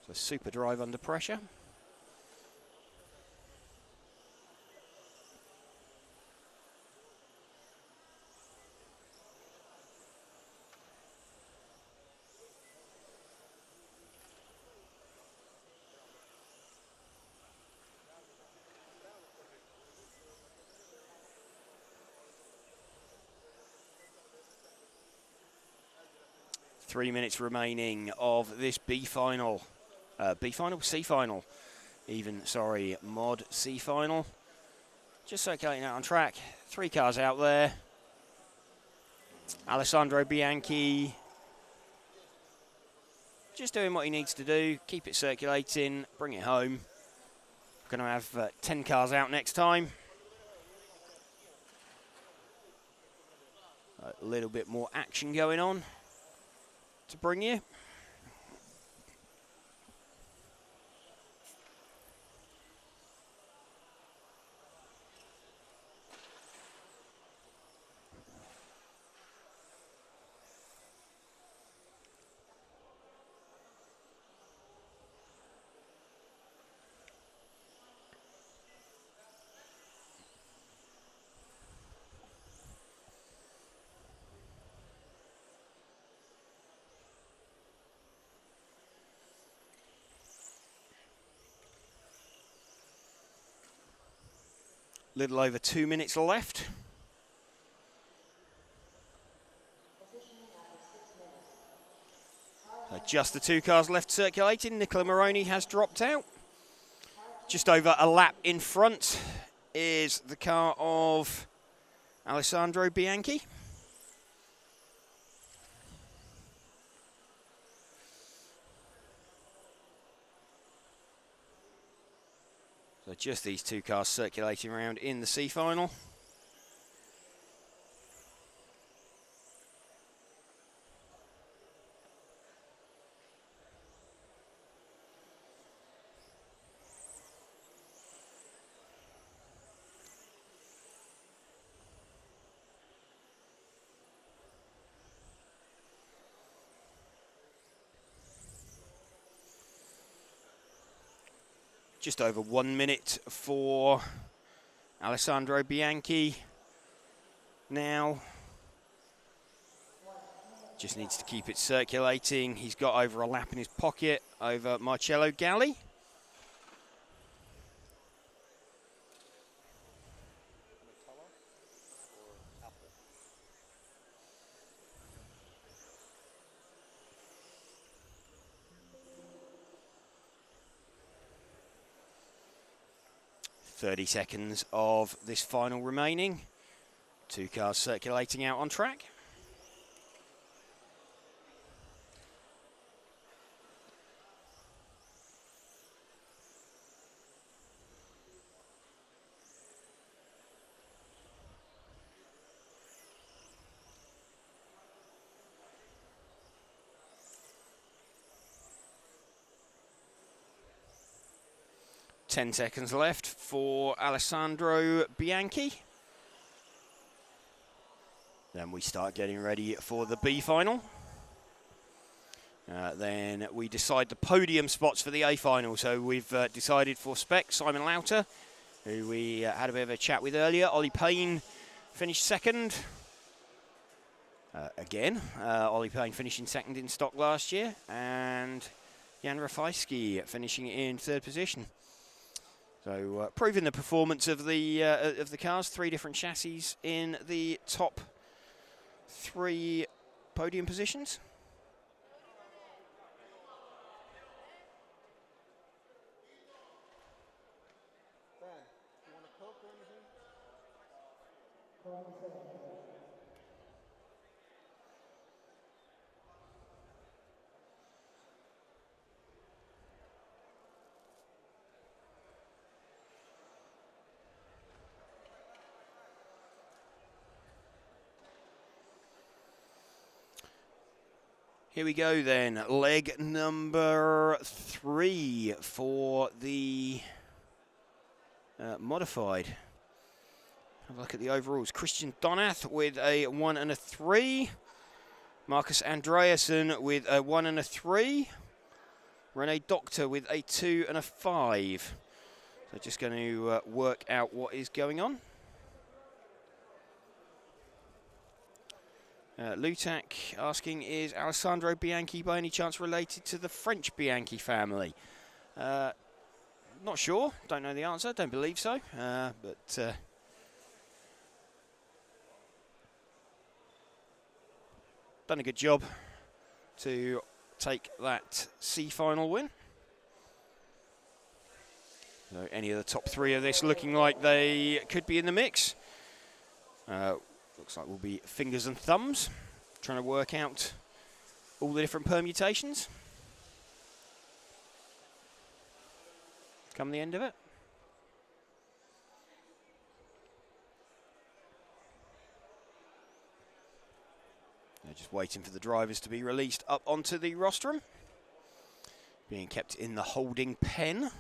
So super drive under pressure. Three minutes remaining of this B final. C final. Even, sorry, Mod C final. Just circulating out on track. Three cars out there. Alessandro Bianchi just doing what he needs to do. Keep it circulating, bring it home. Going to have 10 cars out next time. A little bit more action going on to bring you. Little over 2 minutes left. So just the 2 cars left circulating. Nicola Moroni has dropped out. Just over a lap in front is the car of Alessandro Bianchi. So just these 2 cars circulating around in the C final. Just over 1 minute for Alessandro Bianchi now. Just needs to keep it circulating. He's got over a lap in his pocket over Marcello Galli. .30 seconds of this final remaining. 2 cars circulating out on track. .10 seconds left for Alessandro Bianchi. Then we start getting ready for the B final. Then we decide the podium spots for the A final. So we've decided for Spec, Simon Lauter, who we had a bit of a chat with earlier. Ollie Payne finished second. Again, Ollie Payne finishing second in stock last year. And Jan Rafalski finishing in 3rd position. So proving the performance of the cars, 3 different chassis in the top 3 podium positions. Ben, you want a Coke or anything? Here we go then, leg number 3 for the modified. Have a look at the overalls. Christian Donath with a 1 and a 3. Marcus Andreasen with a 1 and a 3. Rene Doctor with a 2 and a 5. So just going to work out what is going on. Lutak asking, is Alessandro Bianchi by any chance related to the French Bianchi family? Not sure, don't know the answer, don't believe so, but done a good job to take that C final win. So any of the top 3 of this looking like they could be in the mix. Looks like we'll be fingers and thumbs, trying to work out all the different permutations. Come the end of it. They're just waiting for the drivers to be released up onto the rostrum. Being kept in the holding pen.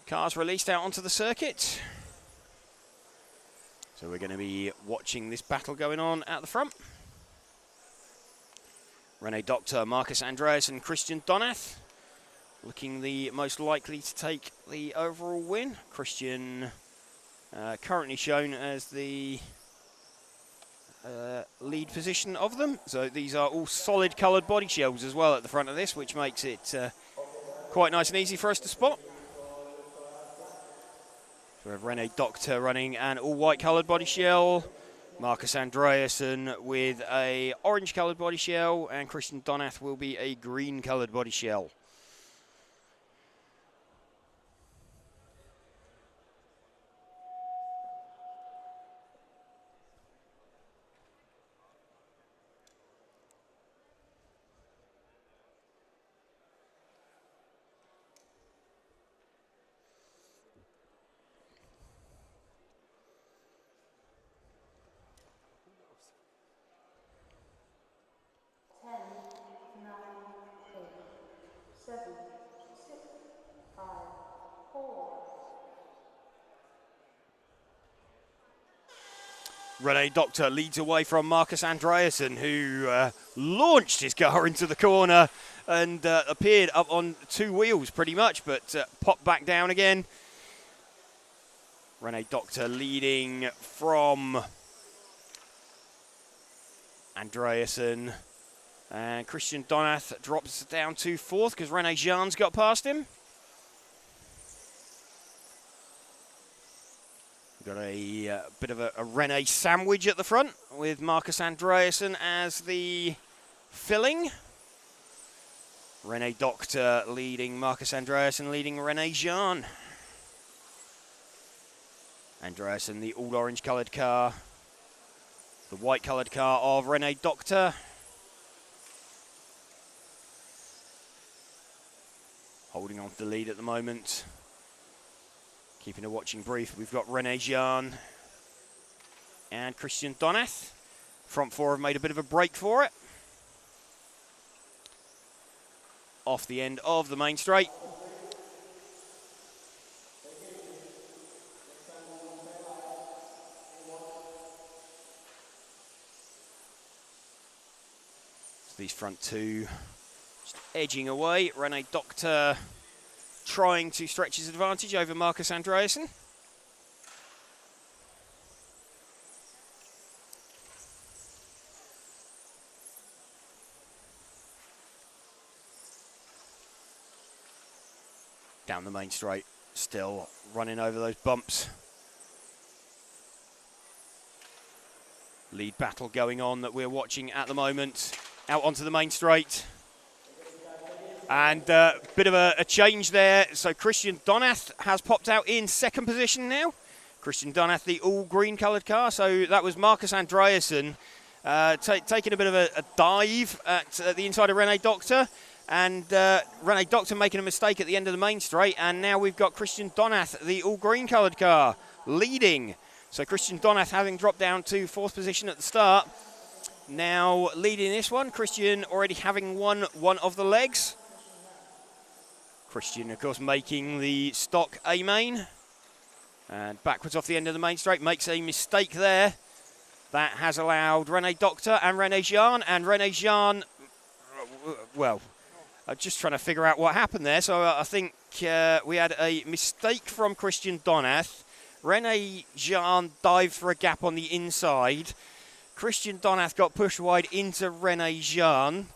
cars released out onto the circuit. So we're going to be watching this battle going on at the front. René Doctor, Marcus Andreas and Christian Donath looking the most likely to take the overall win. Christian currently shown as the lead position of them. So these are all solid coloured body shells as well at the front of this, which makes it quite nice and easy for us to spot. So we have René Doctor running an all-white coloured body shell, Marcus Andreasen with a orange coloured body shell, and Christian Donath will be a green coloured body shell. René Doctor leads away from Marcus Andreasen, who launched his car into the corner and appeared up on two wheels pretty much, but popped back down again. René Doctor leading from Andreasen, and Christian Donath drops down to fourth because René Jean's got past him. Got a bit of a René sandwich at the front with Marcus Andreasen as the filling. René Doctor leading Marcus Andreasen, leading René Jean. Andreasen, the all-orange coloured car. The white coloured car of René Doctor. Holding on to the lead at the moment. Keeping a watching brief, we've got René Jean and Christian Donath. Front four have made a bit of a break for it. Off the end of the main straight. So these front two just edging away. René Doctor trying to stretch his advantage over Marcus Andreasen. Down the main straight, still running over those bumps. Lead battle going on that we're watching at the moment. Out onto the main straight. And a bit of a change there. So Christian Donath has popped out in second position now. Christian Donath, the all-green coloured car. So that was Marcus Andreasen taking a bit of a dive at the inside of René Doctor. And René Doctor making a mistake at the end of the main straight. And now we've got Christian Donath, the all-green coloured car, leading. So Christian Donath having dropped down to fourth position at the start. Now leading this one. Christian already having won one of the legs. Christian, of course, making the stock A main. And backwards off the end of the main straight, makes a mistake there. That has allowed René Doctor and René Jean. And René Jean, well, I'm just trying to figure out what happened there. So I think we had a mistake from Christian Donath. René Jean dived for a gap on the inside. Christian Donath got pushed wide into René Jean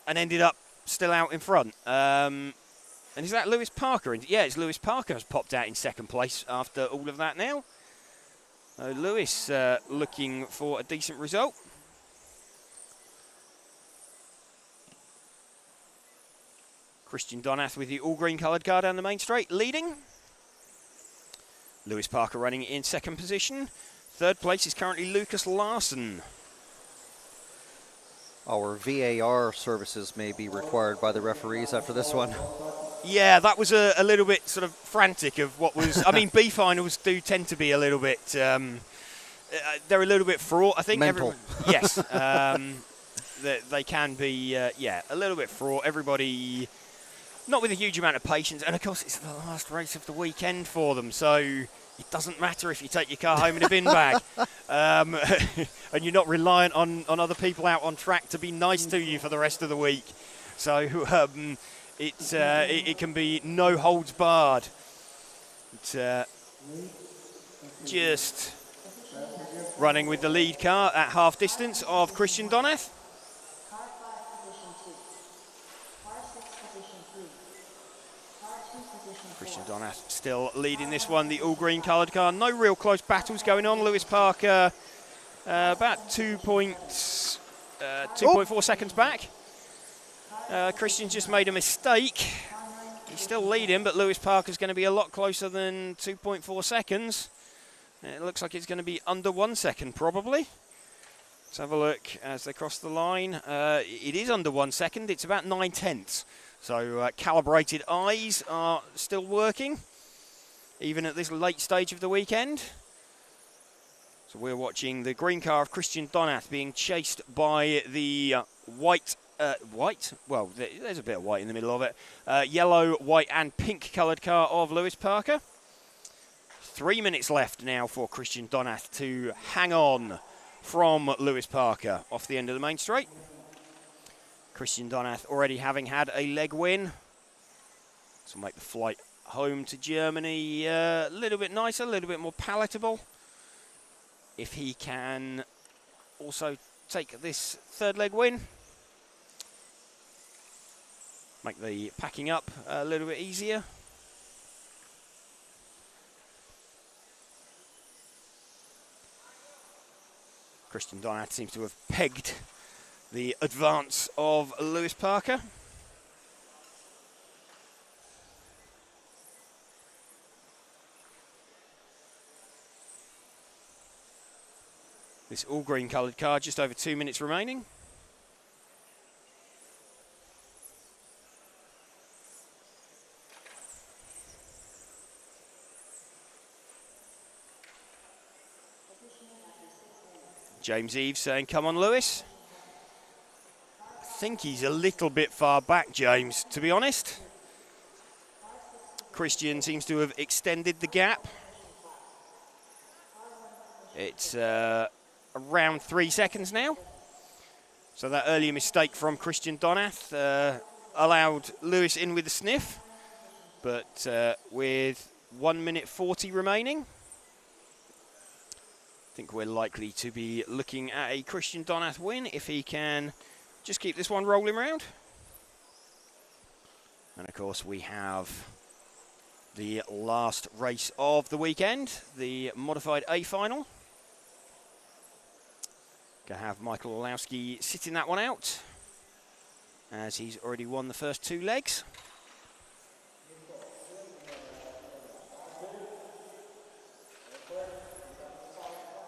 and ended up still out in front. And is that Lewis Parker? Yeah, it's Lewis Parker has popped out in second place after all of that now. Lewis looking for a decent result. Christian Donath with the all-green coloured car down the main straight, leading. Lewis Parker running in second position. Third place is currently Lucas Larson. Our VAR services may be required by the referees after this one. Yeah, that was a little bit sort of frantic of what was... I mean, B finals do tend to be a little bit... they're a little bit fraught, I think. Mental. Yes. They can be, yeah, a little bit fraught. Everybody not with a huge amount of patience. And of course, it's the last race of the weekend for them, so it doesn't matter if you take your car home in a bin bag, and you're not reliant on other people out on track to be nice to you for the rest of the week. So it can be no holds barred. Just running with the lead car at half distance of Christian Donath. Christian Donath still leading this one, the all-green coloured car. No real close battles going on. Lewis Parker about 2.4 seconds back. Christian just made a mistake. He's still leading, but Lewis Parker's going to be a lot closer than 2.4 seconds. It looks like it's going to be under 1 second, probably. Let's have a look as they cross the line. It is under 1 second. It's about 9/10. So calibrated eyes are still working, even at this late stage of the weekend. So we're watching the green car of Christian Donath being chased by the white, well, there's a bit of white in the middle of it, yellow, white and pink coloured car of Lewis Parker. 3 minutes left now for Christian Donath to hang on from Lewis Parker off the end of the main straight. Christian Donath already having had a leg win. This will make the flight home to Germany a little bit nicer, a little bit more palatable. If he can also take this third leg win, make the packing up a little bit easier. Christian Donath seems to have pegged the advance of Lewis Parker. This all green coloured car, just over 2 minutes remaining. James Eves saying, come on, Lewis. I think he's a little bit far back, James, to be honest. Christian seems to have extended the gap. It's around 3 seconds now. So that earlier mistake from Christian Donath allowed Lewis in with a sniff. But with 1 minute 40 remaining, I think we're likely to be looking at a Christian Donath win if he can just keep this one rolling round. And of course we have the last race of the weekend, the modified A final. Gonna have Michael Olowski sitting that one out, as he's already won the first 2 legs.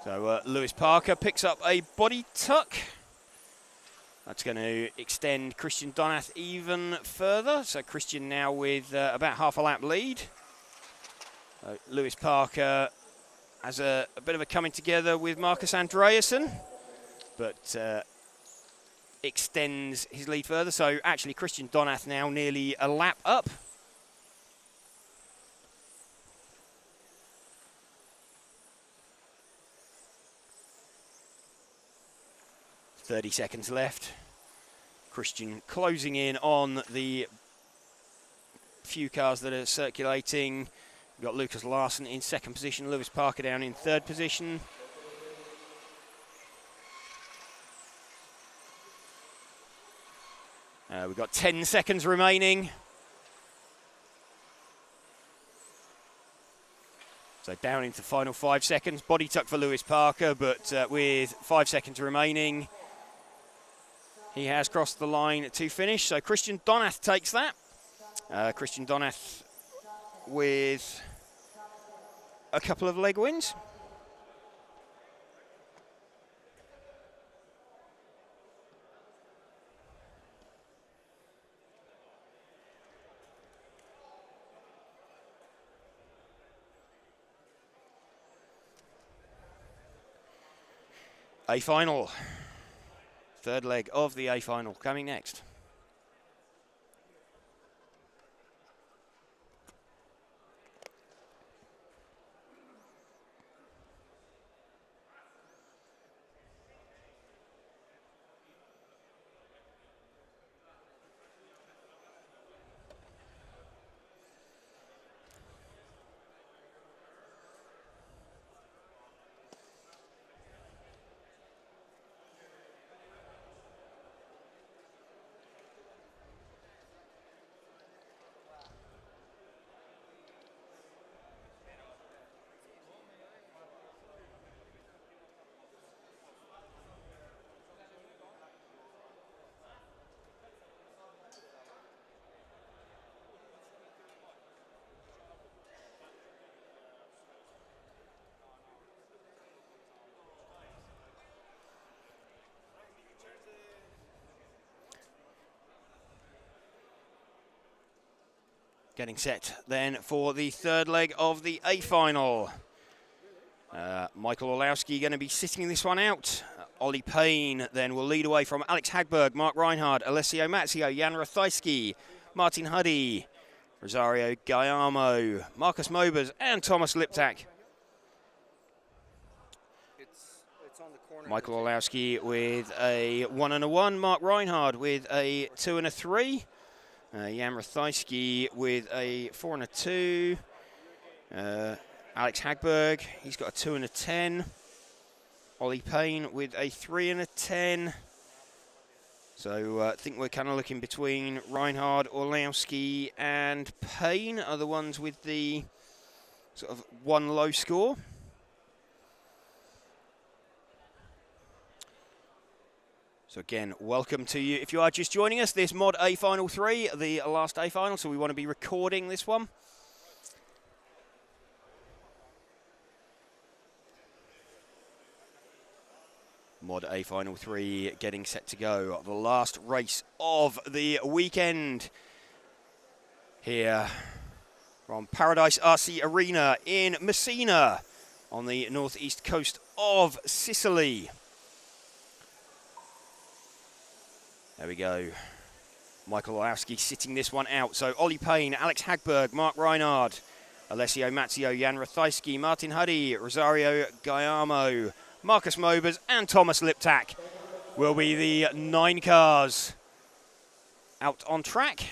So Lewis Parker picks up a body tuck. That's going to extend Christian Donath even further. So Christian now with about half a lap lead. Lewis Parker has a bit of a coming together with Marcus Andreasen, but extends his lead further. So actually Christian Donath now nearly a lap up. .30 seconds left. Christian closing in on the few cars that are circulating. We've got Lucas Larson in second position, Lewis Parker down in third position. We've got 10 seconds remaining. So down into the final 5 seconds. Body tuck for Lewis Parker, but with 5 seconds remaining, he has crossed the line to finish. So Christian Donath takes that. Christian Donath with a couple of leg wins. A final. Third leg of the A final coming next. Getting set then for the third leg of the A final. Michael Orlowski going to be sitting this one out. Ollie Payne then will lead away from Alex Hagberg, Mark Reinhardt, Alessio Mazzio, Jan Rathajski, Martin Huddy, Rosario Gallardo, Marcus Mobers and Thomas Liptak. It's on the corner. Michael Orlowski with a 1 and a 1, Mark Reinhardt with a 2 and a 3, Jan Rathajski with a 4 and a 2, Alex Hagberg, he's got a 2 and a 10. Ollie Payne with a 3 and a 10. So I think we're kind of looking between Reinhard, Orlowski and Payne are the ones with the sort of one low score. So again, welcome to you. If you are just joining us, this Mod A Final 3, the last A Final, so we want to be recording this one. Mod A Final 3 getting set to go. The last race of the weekend here from Paradise RC Arena in Messina on the northeast coast of Sicily. There we go. Michael Orlowski sitting this one out. So Ollie Payne, Alex Hagberg, Mark Reinhardt, Alessio Mazzio, Jan Rathajski, Martin Huddy, Rosario Gallardo, Marcus Mobers and Thomas Liptak will be the 9 cars out on track.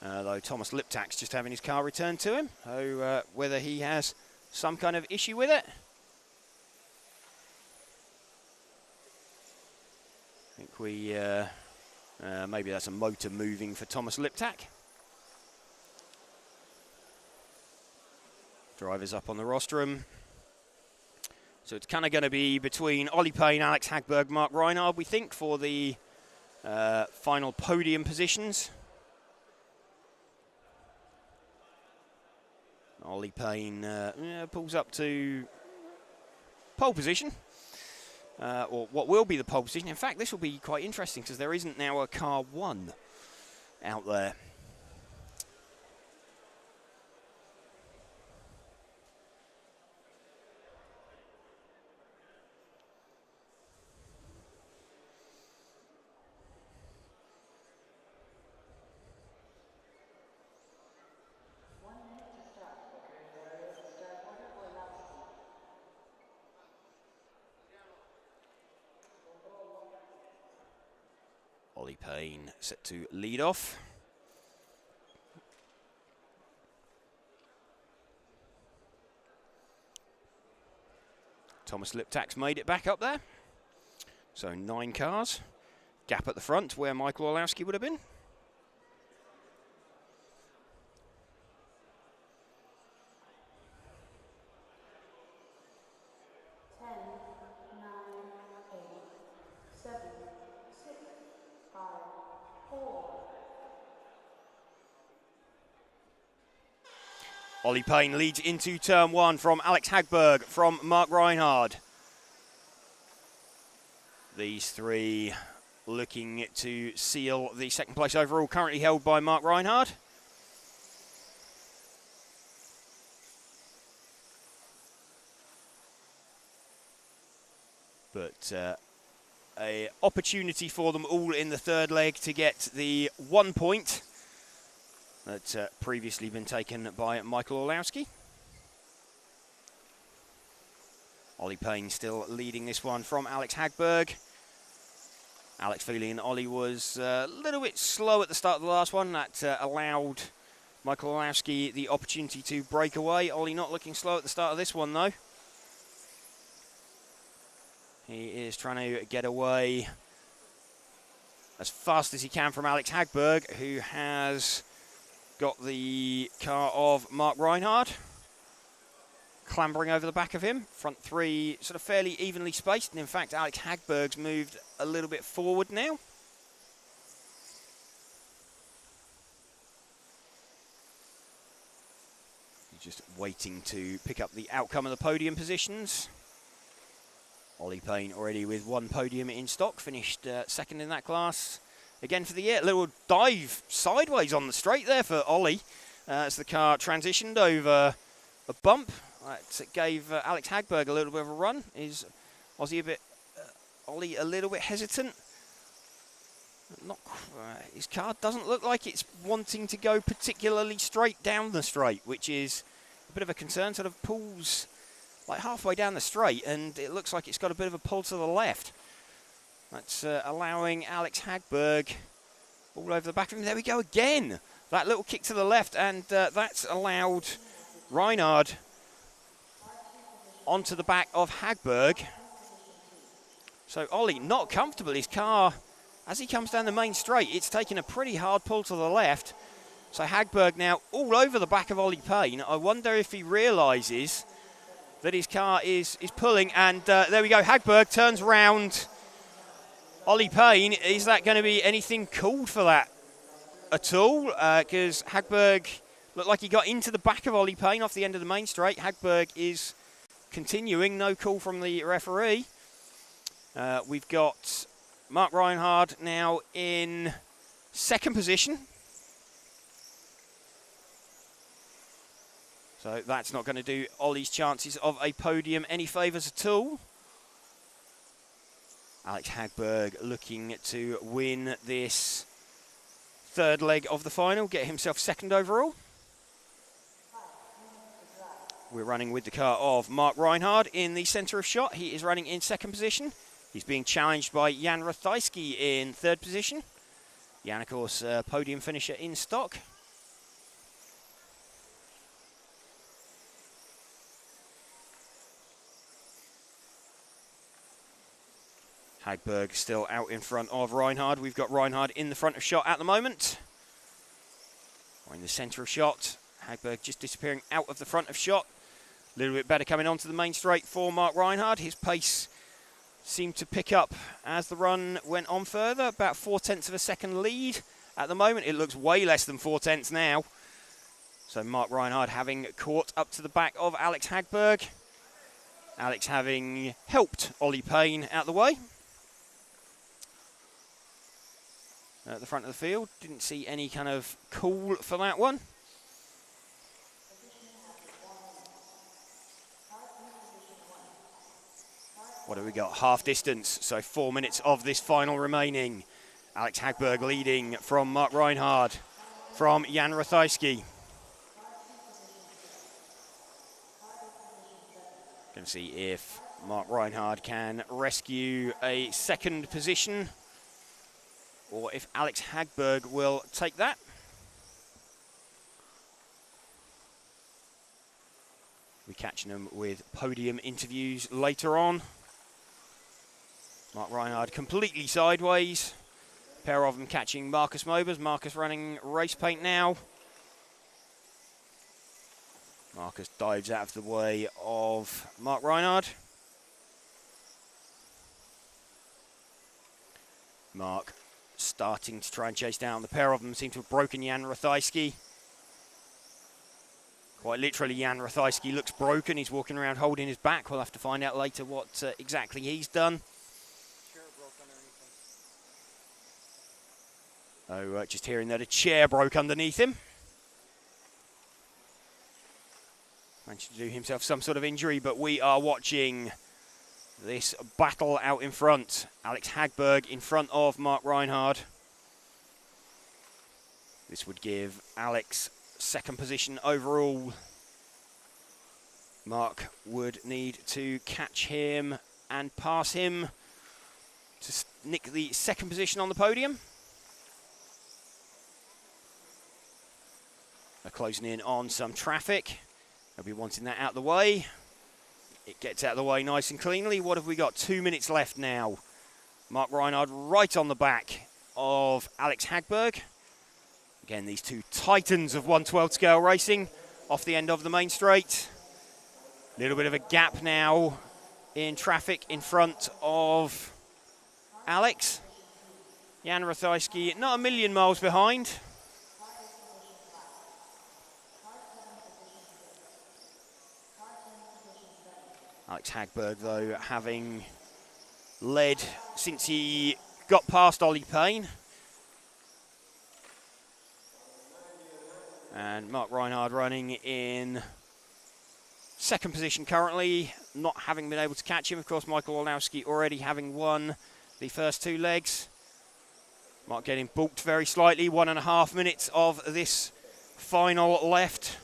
Though Thomas Liptak's just having his car returned to him. So whether he has some kind of issue with it. I think we, maybe that's a motor moving for Thomas Liptak. Drivers up on the rostrum. So it's kind of going to be between Ollie Payne, Alex Hagberg, Mark Reinhardt, we think, for the final podium positions. Ollie Payne pulls up to pole position, or what will be the pole position. In fact, this will be quite interesting because there isn't now a car 1 out there. Ollie Payne set to lead off. Thomas Liptak's made it back up there. So 9 cars. Gap at the front where Michael Orlowski would have been. Ollie Payne leads into turn 1 from Alex Hagberg, from Mark Reinhardt. These 3 looking to seal the second place overall, currently held by Mark Reinhardt. But an opportunity for them all in the third leg to get the 1 point that's previously been taken by Michael Orlowski. Ollie Payne still leading this one from Alex Hagberg. Alex feeling Ollie was a little bit slow at the start of the last one. That allowed Michael Orlowski the opportunity to break away. Ollie not looking slow at the start of this one though. He is trying to get away as fast as he can from Alex Hagberg, who has got the car of Mark Reinhardt clambering over the back of him. Front 3 sort of fairly evenly spaced, and in fact Alex Hagberg's moved a little bit forward now. He's just waiting to pick up the outcome of the podium positions. Ollie Payne already with 1 podium in stock, finished second in that class. again for the year. A little dive sideways on the straight there for Ollie as the car transitioned over a bump. That gave Alex Hagberg a little bit of a run. Is Ollie a little bit hesitant? Not his car doesn't look like it's wanting to go particularly straight down the straight, which is a bit of a concern. Sort of pulls like halfway down the straight, and it looks like it's got a bit of a pull to the left. That's allowing Alex Hagberg all over the back of him. There we go again. That little kick to the left, and that's allowed Reinhard onto the back of Hagberg. So Ollie not comfortable. His car, as he comes down the main straight, it's taken a pretty hard pull to the left. So Hagberg now all over the back of Ollie Payne. I wonder if he realises that his car is pulling, and there we go. Hagberg turns round Ollie Payne. Is that going to be anything called for that at all? Because Hagberg looked like he got into the back of Ollie Payne off the end of the main straight. Hagberg is continuing. No call from the referee. We've got Mark Reinhard now in second position. So that's not going to do Ollie's chances of a podium any favours at all. Alex Hagberg looking to win this third leg of the final, get himself second overall. We're running with the car of Mark Reinhard in the centre of shot. He is running in second position. He's being challenged by Jan Rathajski in third position. Jan, of course, podium finisher in stock. Hagberg still out in front of Reinhard. We've got Reinhard in the front of shot at the moment. Or in the centre of shot. Hagberg just disappearing out of the front of shot. A little bit better coming onto the main straight for Mark Reinhard. His pace seemed to pick up as the run went on further. About 0.4 of a second lead at the moment. It looks way less than 0.4 now. So Mark Reinhard having caught up to the back of Alex Hagberg. Alex having helped Ollie Payne out the way. At the front of the field. Didn't see any kind of call for that one. What have we got? Half distance, so 4 minutes of this final remaining. Alex Hagberg leading from Mark Reinhard, from Jan Rathajski. Going to see if Mark Reinhard can rescue a second position, or if Alex Hagberg will take that. We're catching them with podium interviews later on. Mark Reinhard completely sideways. A pair of them catching Marcus Mobers. Marcus running race paint now. Marcus dives out of the way of Mark Reinhard. Mark starting to try and chase down. The pair of them seem to have broken Jan Rathajski. Quite literally, Jan Rathajski looks broken. He's walking around holding his back. We'll have to find out later what exactly he's done. Oh, just hearing that a chair broke underneath him. Managed to do himself some sort of injury, but we are watching this battle out in front. Alex Hagberg in front of Mark Reinhard. This would give Alex second position overall. Mark would need to catch him and pass him to nick the second position on the podium. They're closing in on some traffic. They'll be wanting that out of the way. It gets out of the way nice and cleanly. What have we got? 2 minutes left now. Mark Reinhard right on the back of Alex Hagberg. Again, these two titans of 1/12 scale racing off the end of the main straight. A little bit of a gap now in traffic in front of Alex. Jan Rathajski not a million miles behind. Alex Hagberg, though, having led since he got past Ollie Payne. And Mark Reinhard running in second position currently, not having been able to catch him. Of course, Michael Olowski already having won the first 2 legs. Mark getting balked very slightly. 1.5 minutes of this final left.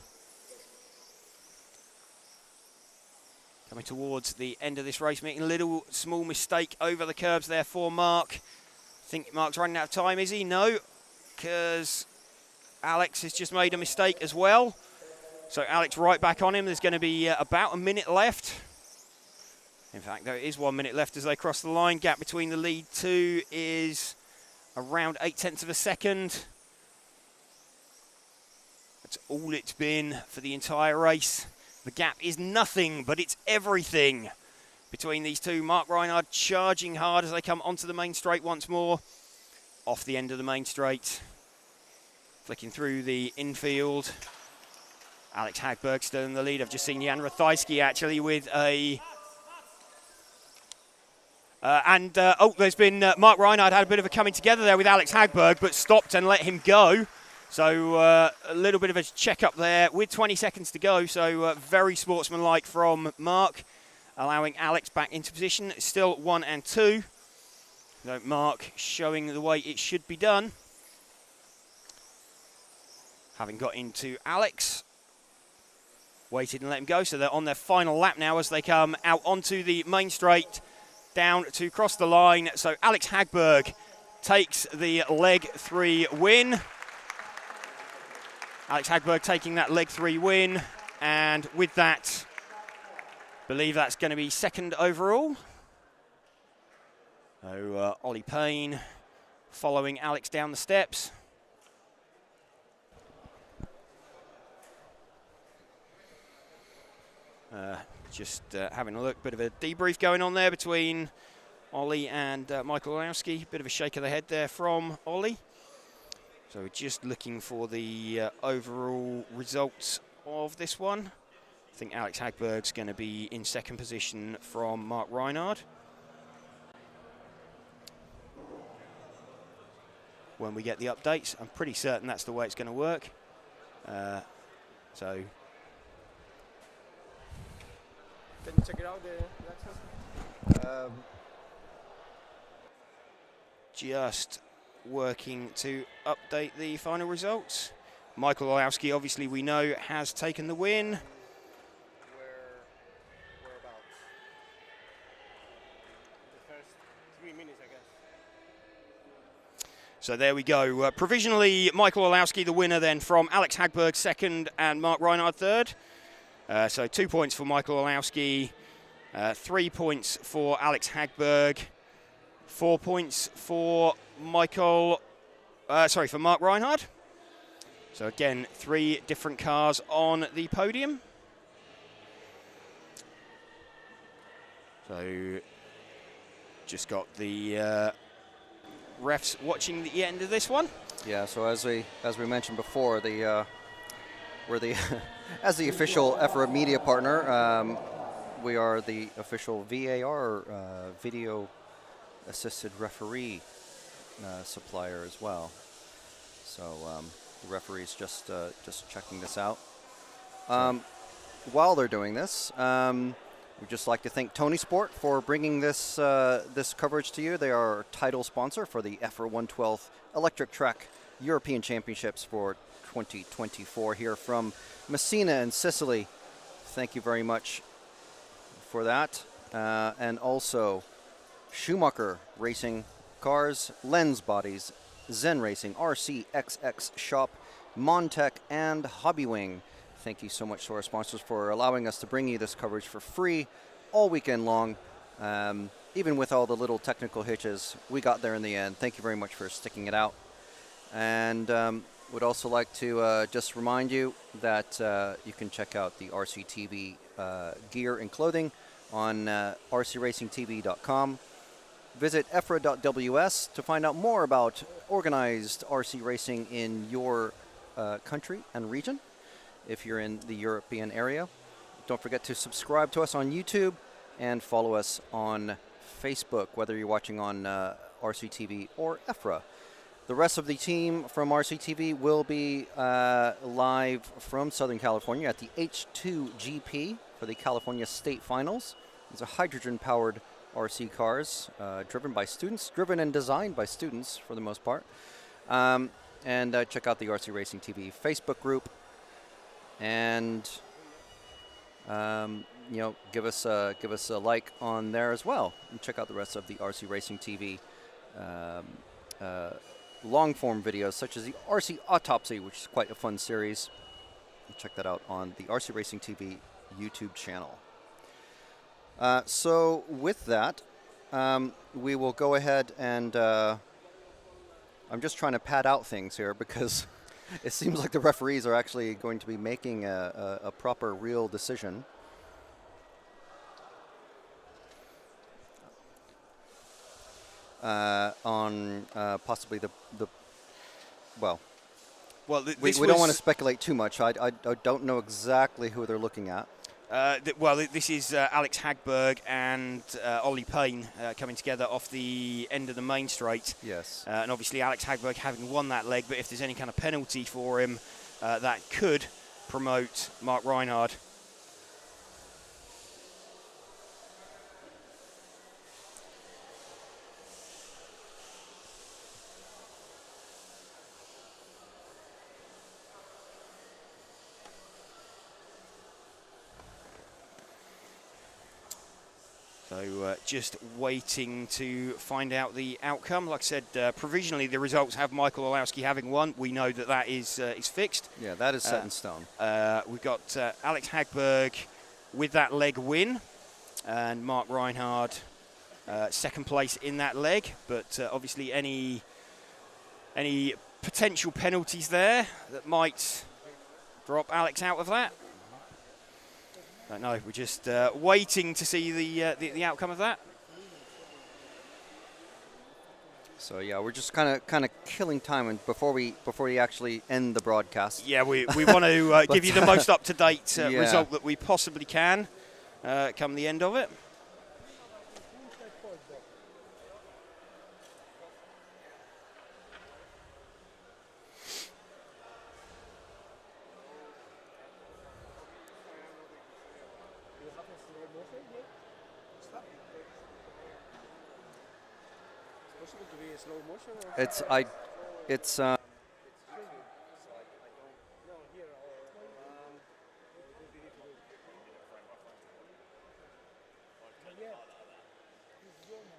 Coming towards the end of this race, making a little small mistake over the curbs there for Mark. I think Mark's running out of time, is he? No, because Alex has just made a mistake as well. So Alex right back on him. There's going to be about a minute left. In fact, there is 1 minute left as they cross the line. Gap between the lead 2 is around 0.8 of a second. That's all it's been for the entire race. The gap is nothing, but it's everything between these two. Mark Reinhard charging hard as they come onto the main straight once more. Off the end of the main straight. Flicking through the infield. Alex Hagberg still in the lead. I've just seen Jan Rathajski actually with a... there's been Mark Reinhard had a bit of a coming together there with Alex Hagberg, but stopped and let him go. So a little bit of a check-up there with 20 seconds to go. So very sportsmanlike from Mark, allowing Alex back into position. It's still 1 and 2. So Mark showing the way it should be done. Having got into Alex. Waited and let him go. So they're on their final lap now as they come out onto the main straight, down to cross the line. So Alex Hagberg takes the leg 3 win. Alex Hagberg taking that leg 3 win, and with that, believe that's going to be second overall. So Ollie Payne following Alex down the steps. Just having a look, bit of a debrief going on there between Ollie and Michael Olowski. Bit of a shake of the head there from Ollie. So we're just looking for the overall results of this one. I think Alex Hagberg's going to be in second position from Mark Reinhard. When we get the updates, I'm pretty certain that's the way it's going to work. So. Can you check it out, the Just working to update the final results. Michael Olowski, obviously we know, has taken the win. Whereabouts? The first 3 minutes, I guess. So there we go. Provisionally, Michael Olowski the winner then from Alex Hagberg second and Mark Reinhard third. So 2 points for Michael Olowski, 3 points for Alex Hagberg, 4 points for for Mark Reinhard. So again, 3 different cars on the podium. So just got the refs watching the end of this one. Yeah, so as we mentioned before, we're the as the official EFRA media partner, we are the official VAR, video assisted referee supplier as well. So the referee's just checking this out. While they're doing this, we'd just like to thank ToniSport for bringing this this coverage to you. They are our title sponsor for the EFRA 112 Electric Track European Championships for 2024 here from Messina in Sicily. Thank you very much for that. And also Schumacher Racing Cars, Lens Bodies, Zen Racing, RCXX Shop, Montec, and Hobbywing. Thank you so much to our sponsors for allowing us to bring you this coverage for free all weekend long. Even with all the little technical hitches, we got there in the end. Thank you very much for sticking it out. And would also like to just remind you that you can check out the RCTV gear and clothing on rcracingtv.com. Visit EFRA.ws to find out more about organized RC racing in your country and region. If you're in the European area, don't forget to subscribe to us on YouTube and follow us on Facebook, whether you're watching on RCTV or EFRA. The rest of the team from RCTV will be live from Southern California at the H2GP for the California State Finals. These are hydrogen-powered RC cars driven by students, driven and designed by students for the most part. And check out the RC Racing TV Facebook group, and you know, give us a like on there as well, and check out the rest of the RC Racing TV long-form videos, such as the RC Autopsy, which is quite a fun series. Check that out on the RC Racing TV YouTube channel. So with that, we will go ahead and I'm just trying to pad out things here because it seems like the referees are actually going to be making a proper, real decision. On possibly the well, we don't want to speculate too much. I don't know exactly who they're looking at. This is Alex Hagberg and Ollie Payne coming together off the end of the main straight. Yes. And obviously Alex Hagberg having won that leg, but if there's any kind of penalty for him, that could promote Mark Reinhard. So just waiting to find out the outcome. Like I said, provisionally the results have Michael Olowski having won. We know that that is fixed. Yeah, that is set in stone. We've got Alex Hagberg with that leg win, and Mark Reinhard second place in that leg. But obviously any potential penalties there that might drop Alex out of that. Don't know. We're just waiting to see the outcome of that. So yeah, we're just kind of killing time, and before we actually end the broadcast. Yeah, we want to give you the most up to date result that we possibly can come the end of it.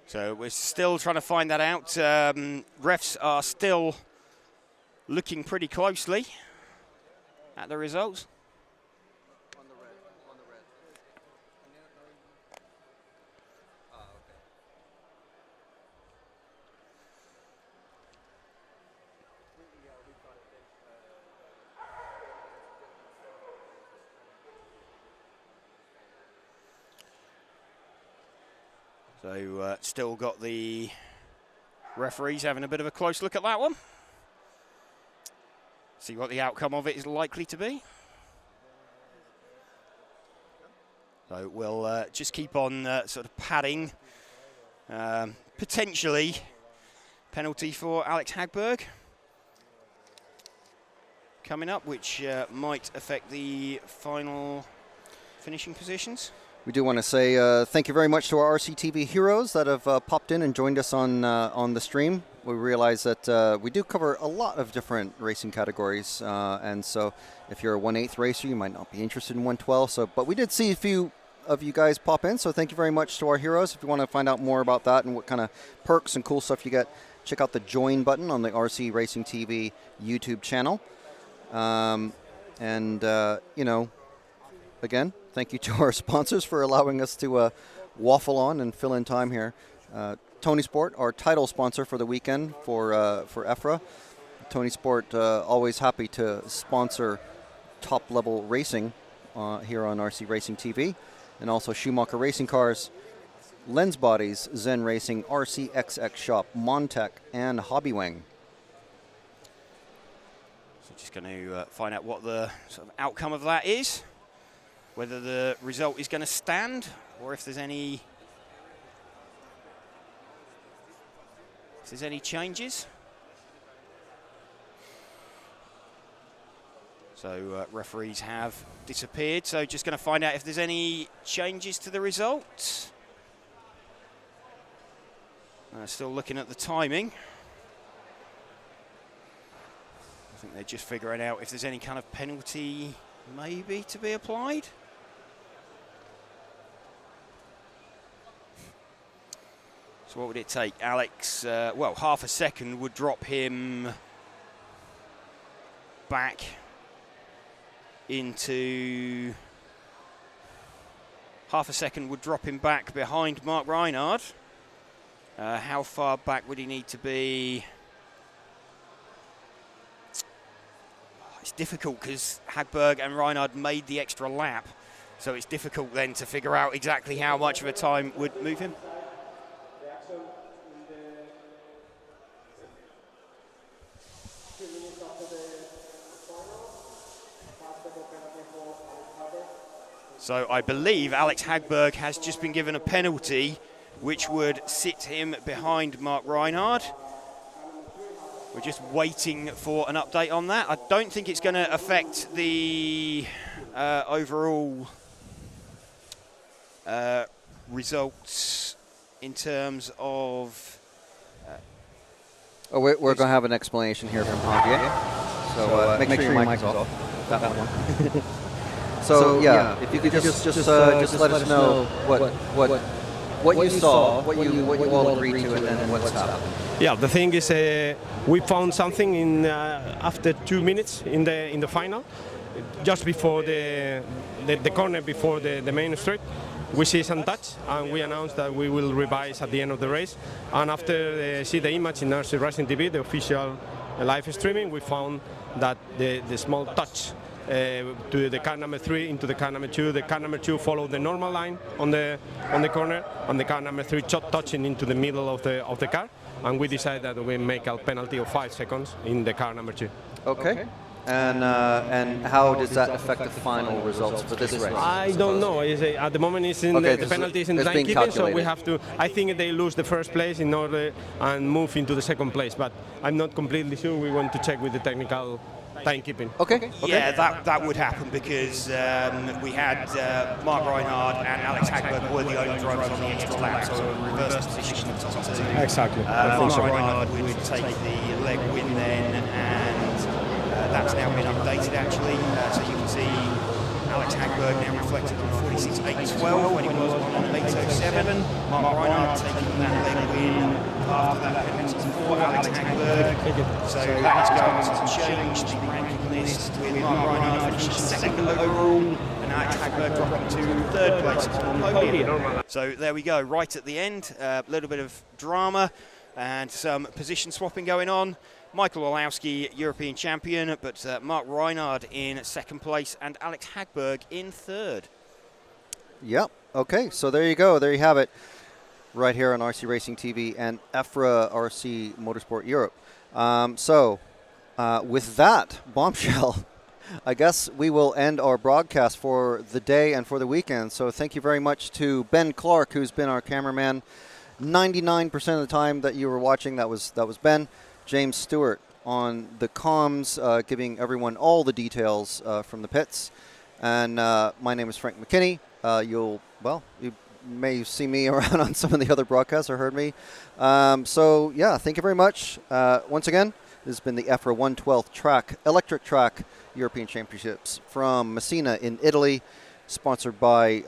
So we're still trying to find that out. Refs are still looking pretty closely at the results. So still got the referees having a bit of a close look at that one. See what the outcome of it is likely to be. So we'll just keep on sort of padding. Potentially penalty for Alex Hagberg coming up, which might affect the final finishing positions. We do want to say thank you very much to our RCTV heroes that have popped in and joined us on the stream. We realize that we do cover a lot of different racing categories, and so if you're a 1/8 racer, you might not be interested in 1/12. So, but we did see a few of you guys pop in, so thank you very much to our heroes. If you want to find out more about that and what kind of perks and cool stuff you get, check out the join button on the RC Racing TV YouTube channel. You know, again, thank you to our sponsors for allowing us to waffle on and fill in time here. ToniSport, our title sponsor for the weekend for EFRA. ToniSport always happy to sponsor top-level racing here on RC Racing TV. And also Schumacher Racing Cars, Lens Bodies, Zen Racing, RCXX Shop, Montec, and Hobbywing. So just going to find out what the sort of outcome of that is. Whether the result is going to stand, or if there's any changes. So referees have disappeared. So just going to find out if there's any changes to the result. Still looking at the timing. I think they're just figuring out if there's any kind of penalty maybe to be applied. So what would it take? Alex, well, half a second would drop him back into... Half a second would drop him back behind Mark Reinhard. How far back would he need to be? It's difficult because Hagberg and Reinhard made the extra lap. So it's difficult then to figure out exactly how much of a time would move him. So I believe Alex Hagberg has just been given a penalty, which would sit him behind Mark Reinhard. We're just waiting for an update on that. I don't think it's going to affect the overall results in terms of... we're going to have an explanation here from Javier. So make sure your mic is off. That one. So yeah, if you could just let us know what you saw, what you all agreed to, and then what's happened. Yeah, the thing is, we found something in after 2 minutes in the final, just before the corner before the main straight. We see some touch, and we announced that we will revise at the end of the race. And after see the image in RC Racing TV, the official live streaming, we found that the small touch to the car number 3 into the car number 2. The car number 2 followed the normal line on the corner, and the car number 3 touching into the middle of the car. And we decided that we make a penalty of 5 seconds in the car number 2. Okay. And how does that affect the final results for this race? I don't know. At the moment, it's in the penalty is in timekeeping, so we have to. I think they lose the first place in order and move into the second place. But I'm not completely sure. We want to check with the technical timekeeping. Okay. Yeah, that would happen because we had Mark Reinhard and Alex Hagberg were the only drivers on the extra lap, so a reverse position of top two. Exactly. Mark Reinhard would take the leg win then, and that's now been updated actually. So you can see Alex Hagberg now reflected on 46.812 when he was on 807. Mark Reinhard taking that leg win after that penalty for Alex Hagberg. So that is going to change the ranking list with Mark Reinhard finishing second overall and Alex Hagberg dropping to third place on the podium. So there we go, right at the end, a little bit of drama and some position swapping going on. Michael Orlowski, European champion, but Mark Reinhard in second place and Alex Hagberg in third. Yep. Okay, so there you go. There you have it. Right here on RC Racing TV and EFRA RC Motorsport Europe. With that bombshell, I guess we will end our broadcast for the day and for the weekend. So thank you very much to Ben Clark, who's been our cameraman 99% of the time that you were watching. That was Ben. James Stewart on the comms, giving everyone all the details from the pits. And my name is Frank McKinney. You may see me around on some of the other broadcasts or heard me. So yeah, thank you very much. Once again, this has been the EFRA 112th Electric Track European Championships from Messina in Italy. Presented by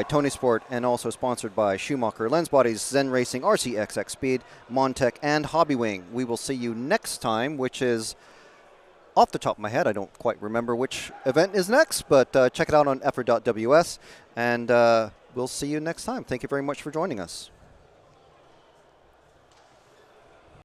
ToniSport, and also sponsored by Schumacher Lens Bodies, Zen Racing, RCXX Speed, Montec, and Hobbywing. We will see you next time, which is, off the top of my head, I don't quite remember which event is next, but check it out on EFRA.ws, and we'll see you next time. Thank you very much for joining us.